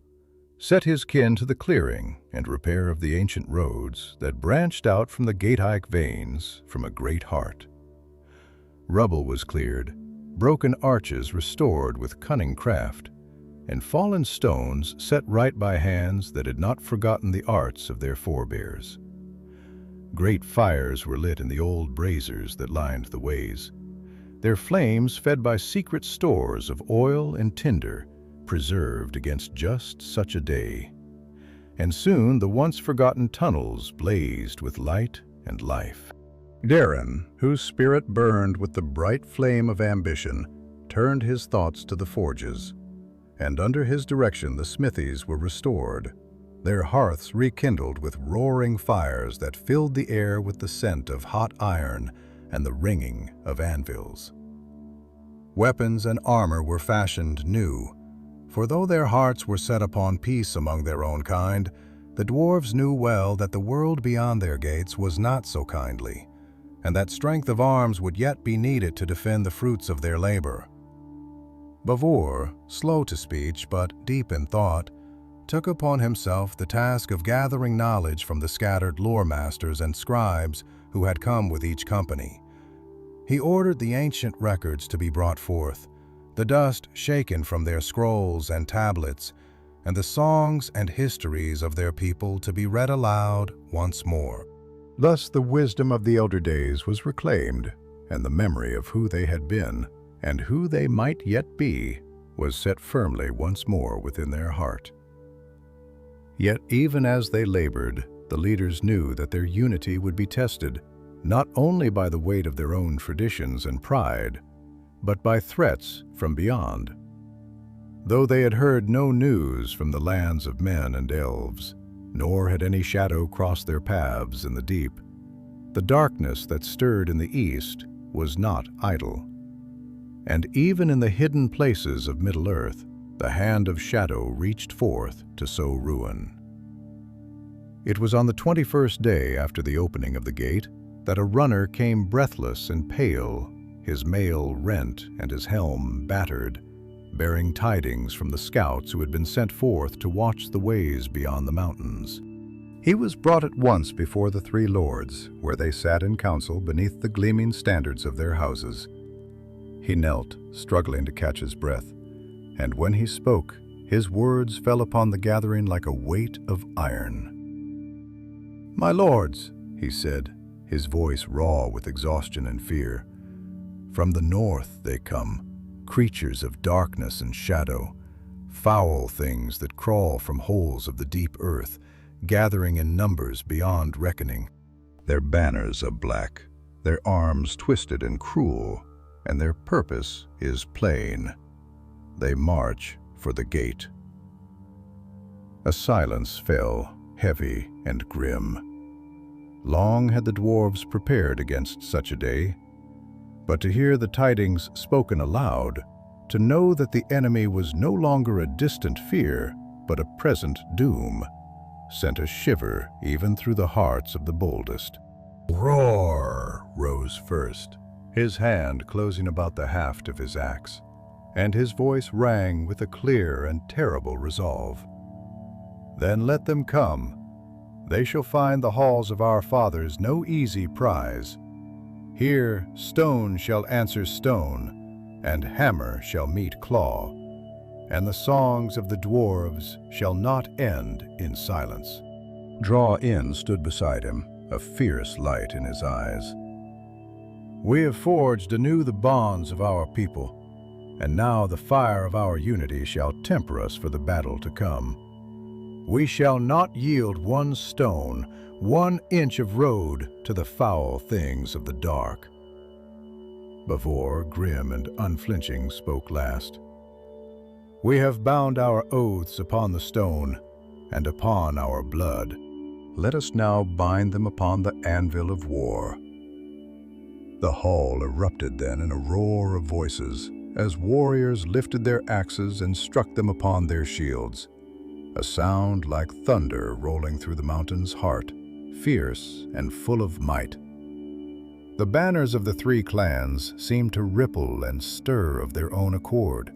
set his kin to the clearing and repair of the ancient roads that branched out from the Gateike veins from a great heart. Rubble was cleared, broken arches restored with cunning craft, and fallen stones set right by hands that had not forgotten the arts of their forebears. Great fires were lit in the old braziers that lined the ways, their flames fed by secret stores of oil and tinder, preserved against just such a day. And soon the once-forgotten tunnels blazed with light and life. Darren, whose spirit burned with the bright flame of ambition, turned his thoughts to the forges, and under his direction the smithies were restored, their hearths rekindled with roaring fires that filled the air with the scent of hot iron and the ringing of anvils. Weapons and armor were fashioned new, for though their hearts were set upon peace among their own kind, the dwarves knew well that the world beyond their gates was not so kindly, and that strength of arms would yet be needed to defend the fruits of their labor. Bavor, slow to speech but deep in thought, took upon himself the task of gathering knowledge from the scattered lore masters and scribes who had come with each company. He ordered the ancient records to be brought forth, the dust shaken from their scrolls and tablets, and the songs and histories of their people to be read aloud once more. Thus the wisdom of the elder days was reclaimed, and the memory of who they had been and who they might yet be was set firmly once more within their heart. Yet even as they labored, the leaders knew that their unity would be tested, not only by the weight of their own traditions and pride, but by threats from beyond. Though they had heard no news from the lands of men and elves, nor had any shadow crossed their paths in the deep, the darkness that stirred in the east was not idle. And even in the hidden places of Middle-earth, the hand of shadow reached forth to sow ruin. It was on the 21st day after the opening of the gate that a runner came breathless and pale, his mail rent and his helm battered, bearing tidings from the scouts who had been sent forth to watch the ways beyond the mountains. He was brought at once before the three lords, where they sat in council beneath the gleaming standards of their houses. He knelt, struggling to catch his breath, and when he spoke, his words fell upon the gathering like a weight of iron. "My lords," he said, his voice raw with exhaustion and fear, "from the north they come, creatures of darkness and shadow, foul things that crawl from holes of the deep earth, gathering in numbers beyond reckoning. Their banners are black, their arms twisted and cruel, and their purpose is plain. They march for the gate." A silence fell, heavy and grim. Long had the dwarves prepared against such a day, but to hear the tidings spoken aloud, to know that the enemy was no longer a distant fear, but a present doom, sent a shiver even through the hearts of the boldest. Roar rose first, his hand closing about the haft of his axe, and his voice rang with a clear and terrible resolve. "Then let them come. They shall find the halls of our fathers no easy prize. Here stone shall answer stone, and hammer shall meet claw, and the songs of the dwarves shall not end in silence." Draw-in stood beside him, a fierce light in his eyes. "We have forged anew the bonds of our people, and now the fire of our unity shall temper us for the battle to come. We shall not yield one stone, 1 inch of road to the foul things of the dark." Before, grim and unflinching, spoke last. "We have bound our oaths upon the stone and upon our blood. Let us now bind them upon the anvil of war." The hall erupted then in a roar of voices as warriors lifted their axes and struck them upon their shields, a sound like thunder rolling through the mountain's heart, fierce and full of might. The banners of the 3 clans seemed to ripple and stir of their own accord,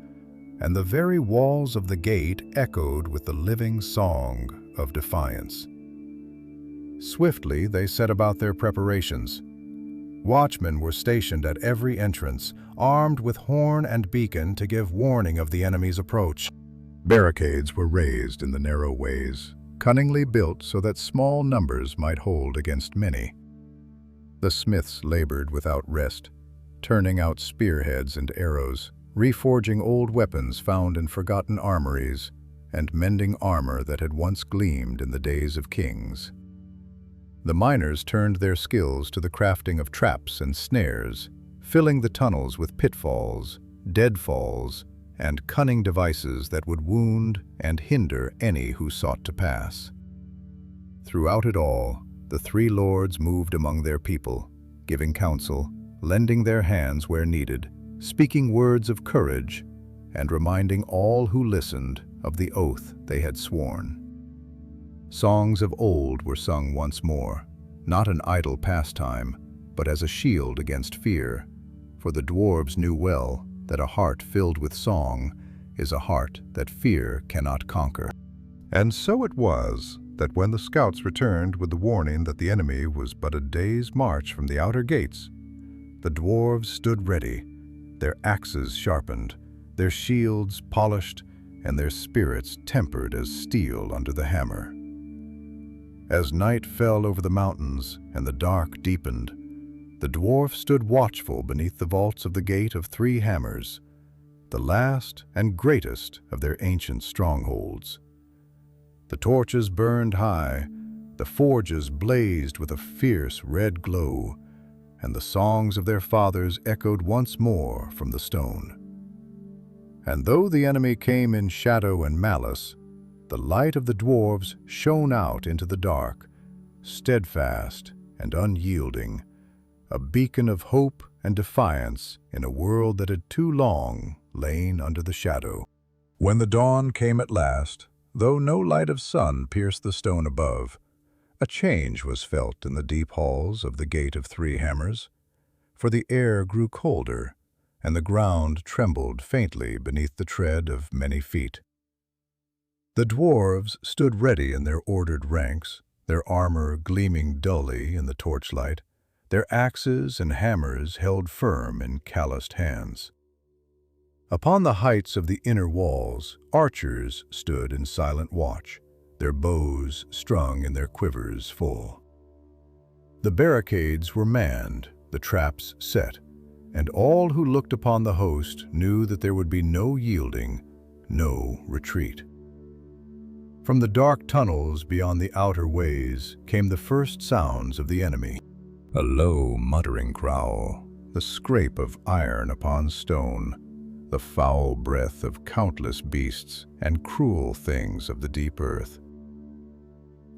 and the very walls of the gate echoed with the living song of defiance. Swiftly they set about their preparations. Watchmen were stationed at every entrance, armed with horn and beacon to give warning of the enemy's approach. Barricades were raised in the narrow ways, cunningly built so that small numbers might hold against many. The smiths labored without rest, turning out spearheads and arrows, reforging old weapons found in forgotten armories, and mending armor that had once gleamed in the days of kings. The miners turned their skills to the crafting of traps and snares, filling the tunnels with pitfalls, deadfalls, and cunning devices that would wound and hinder any who sought to pass. Throughout it all, the 3 lords moved among their people, giving counsel, lending their hands where needed, speaking words of courage, and reminding all who listened of the oath they had sworn. Songs of old were sung once more, not an idle pastime, but as a shield against fear, for the dwarves knew well that a heart filled with song is a heart that fear cannot conquer. And so it was that when the scouts returned with the warning that the enemy was but a day's march from the outer gates, the dwarves stood ready, their axes sharpened, their shields polished, and their spirits tempered as steel under the hammer. As night fell over the mountains and the dark deepened, the dwarfs stood watchful beneath the vaults of the Gate of 3 Hammers, the last and greatest of their ancient strongholds. The torches burned high, the forges blazed with a fierce red glow, and the songs of their fathers echoed once more from the stone. And though the enemy came in shadow and malice, the light of the dwarves shone out into the dark, steadfast and unyielding, a beacon of hope and defiance in a world that had too long lain under the shadow. When the dawn came at last, though no light of sun pierced the stone above, a change was felt in the deep halls of the Gate of 3 Hammers, for the air grew colder, and the ground trembled faintly beneath the tread of many feet. The dwarves stood ready in their ordered ranks, their armor gleaming dully in the torchlight, their axes and hammers held firm in calloused hands. Upon the heights of the inner walls, archers stood in silent watch, their bows strung in their quivers full. The barricades were manned, the traps set, and all who looked upon the host knew that there would be no yielding, no retreat. From the dark tunnels beyond the outer ways came the first sounds of the enemy. A low, muttering growl, the scrape of iron upon stone, the foul breath of countless beasts and cruel things of the deep earth.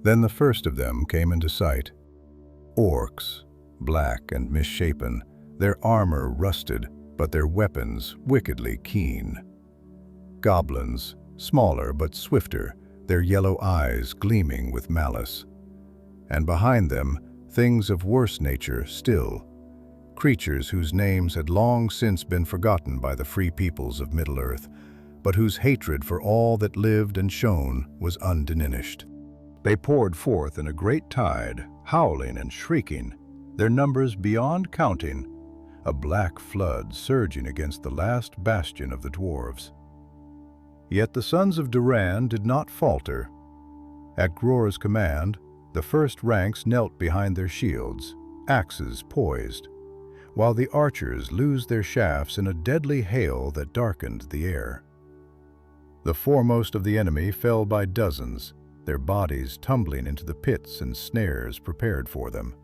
Then the first of them came into sight. Orcs, black and misshapen, their armor rusted, but their weapons wickedly keen. Goblins, smaller but swifter, their yellow eyes gleaming with malice. And behind them, things of worse nature still, creatures whose names had long since been forgotten by the free peoples of Middle-earth, but whose hatred for all that lived and shone was undiminished. They poured forth in a great tide, howling and shrieking, their numbers beyond counting, a black flood surging against the last bastion of the dwarves. Yet the sons of Duran did not falter. At Gror's command, the first ranks knelt behind their shields, axes poised, while the archers loosed their shafts in a deadly hail that darkened the air. The foremost of the enemy fell by dozens, their bodies tumbling into the pits and snares prepared for them.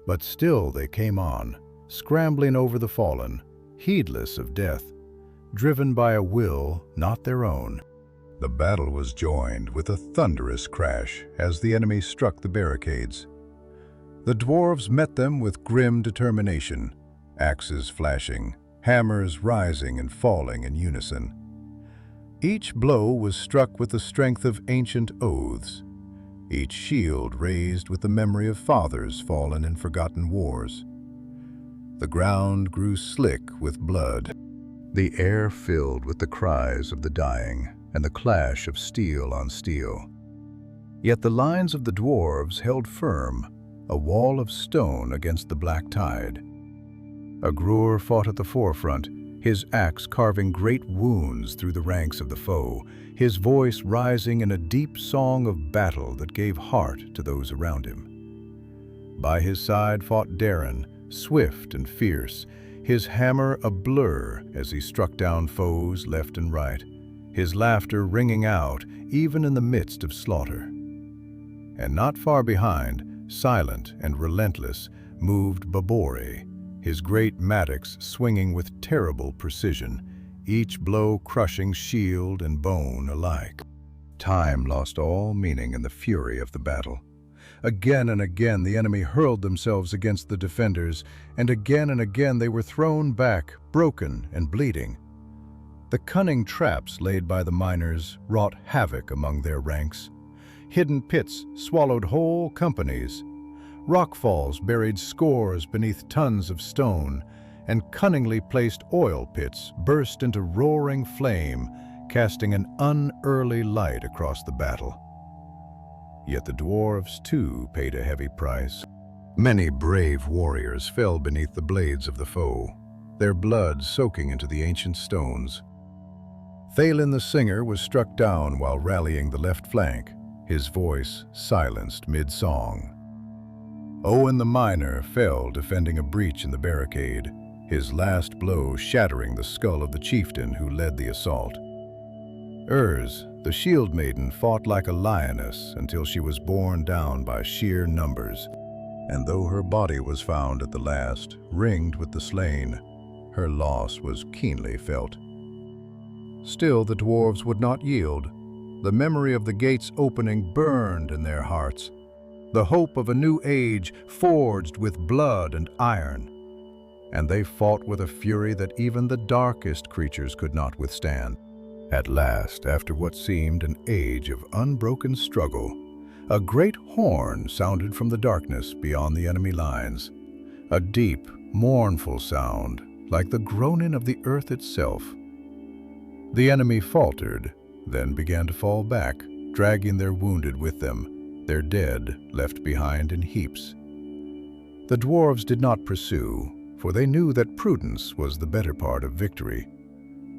But still they came on, scrambling over the fallen, heedless of death, driven by a will not their own. The battle was joined with a thunderous crash as the enemy struck the barricades. The dwarves met them with grim determination, axes flashing, hammers rising and falling in unison. Each blow was struck with the strength of ancient oaths, each shield raised with the memory of fathers fallen in forgotten wars. The ground grew slick with blood, the air filled with the cries of the dying and the clash of steel on steel. Yet the lines of the dwarves held firm, a wall of stone against the black tide. A Gruer fought at the forefront, his axe carving great wounds through the ranks of the foe, his voice rising in a deep song of battle that gave heart to those around him. By his side fought Darin, swift and fierce, his hammer a blur as he struck down foes left and right, his laughter ringing out even in the midst of slaughter. And not far behind, silent and relentless, moved Babori, his great mattocks swinging with terrible precision, each blow crushing shield and bone alike. Time lost all meaning in the fury of the battle. Again and again the enemy hurled themselves against the defenders, and again they were thrown back, broken and bleeding. The cunning traps laid by the miners wrought havoc among their ranks. Hidden pits swallowed whole companies. Rockfalls buried scores beneath tons of stone, and cunningly placed oil pits burst into roaring flame, casting an unearthly light across the battle. Yet the dwarves, too, paid a heavy price. Many brave warriors fell beneath the blades of the foe, their blood soaking into the ancient stones. Thalin the singer was struck down while rallying the left flank, his voice silenced mid-song. Owen the miner fell defending a breach in the barricade, his last blow shattering the skull of the chieftain who led the assault. Urs, the shield maiden, fought like a lioness until she was borne down by sheer numbers, and though her body was found at the last, ringed with the slain, her loss was keenly felt. Still the dwarves would not yield. The memory of the gate's opening burned in their hearts, the hope of a new age forged with blood and iron. And they fought with a fury that even the darkest creatures could not withstand. At last, after what seemed an age of unbroken struggle, a great horn sounded from the darkness beyond the enemy lines, a deep, mournful sound, like the groaning of the earth itself. The enemy faltered, then began to fall back, dragging their wounded with them, their dead left behind in heaps. The dwarves did not pursue, for they knew that prudence was the better part of victory,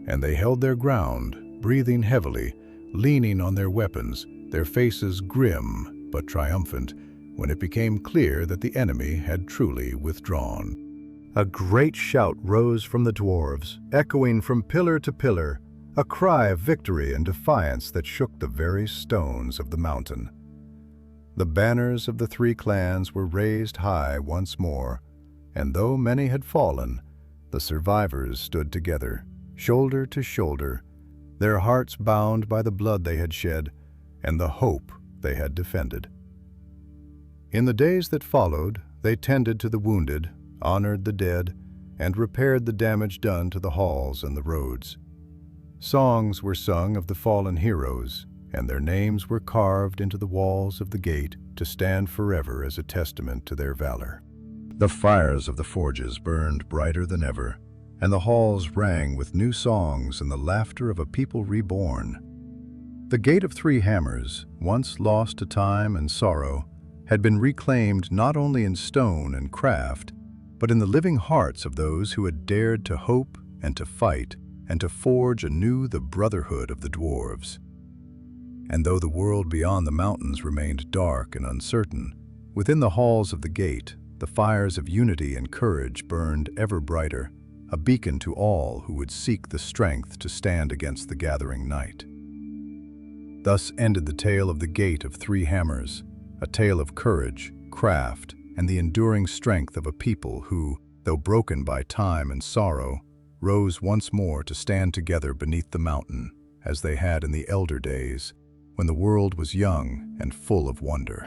and they held their ground, breathing heavily, leaning on their weapons, their faces grim but triumphant, when it became clear that the enemy had truly withdrawn. A great shout rose from the dwarves, echoing from pillar to pillar, a cry of victory and defiance that shook the very stones of the mountain. The banners of the three clans were raised high once more, and though many had fallen, the survivors stood together, shoulder to shoulder, their hearts bound by the blood they had shed and the hope they had defended. In the days that followed, they tended to the wounded, honored the dead, and repaired the damage done to the halls and the roads. Songs were sung of the fallen heroes, and their names were carved into the walls of the gate to stand forever as a testament to their valor. The fires of the forges burned brighter than ever, and the halls rang with new songs and the laughter of a people reborn. The Gate of Three Hammers, once lost to time and sorrow, had been reclaimed not only in stone and craft, but in the living hearts of those who had dared to hope and to fight and to forge anew the brotherhood of the dwarves. And though the world beyond the mountains remained dark and uncertain, within the halls of the gate, the fires of unity and courage burned ever brighter, a beacon to all who would seek the strength to stand against the gathering night. Thus ended the tale of the Gate of Three Hammers, a tale of courage, craft, and the enduring strength of a people who, though broken by time and sorrow, rose once more to stand together beneath the mountain, as they had in the elder days, when the world was young and full of wonder.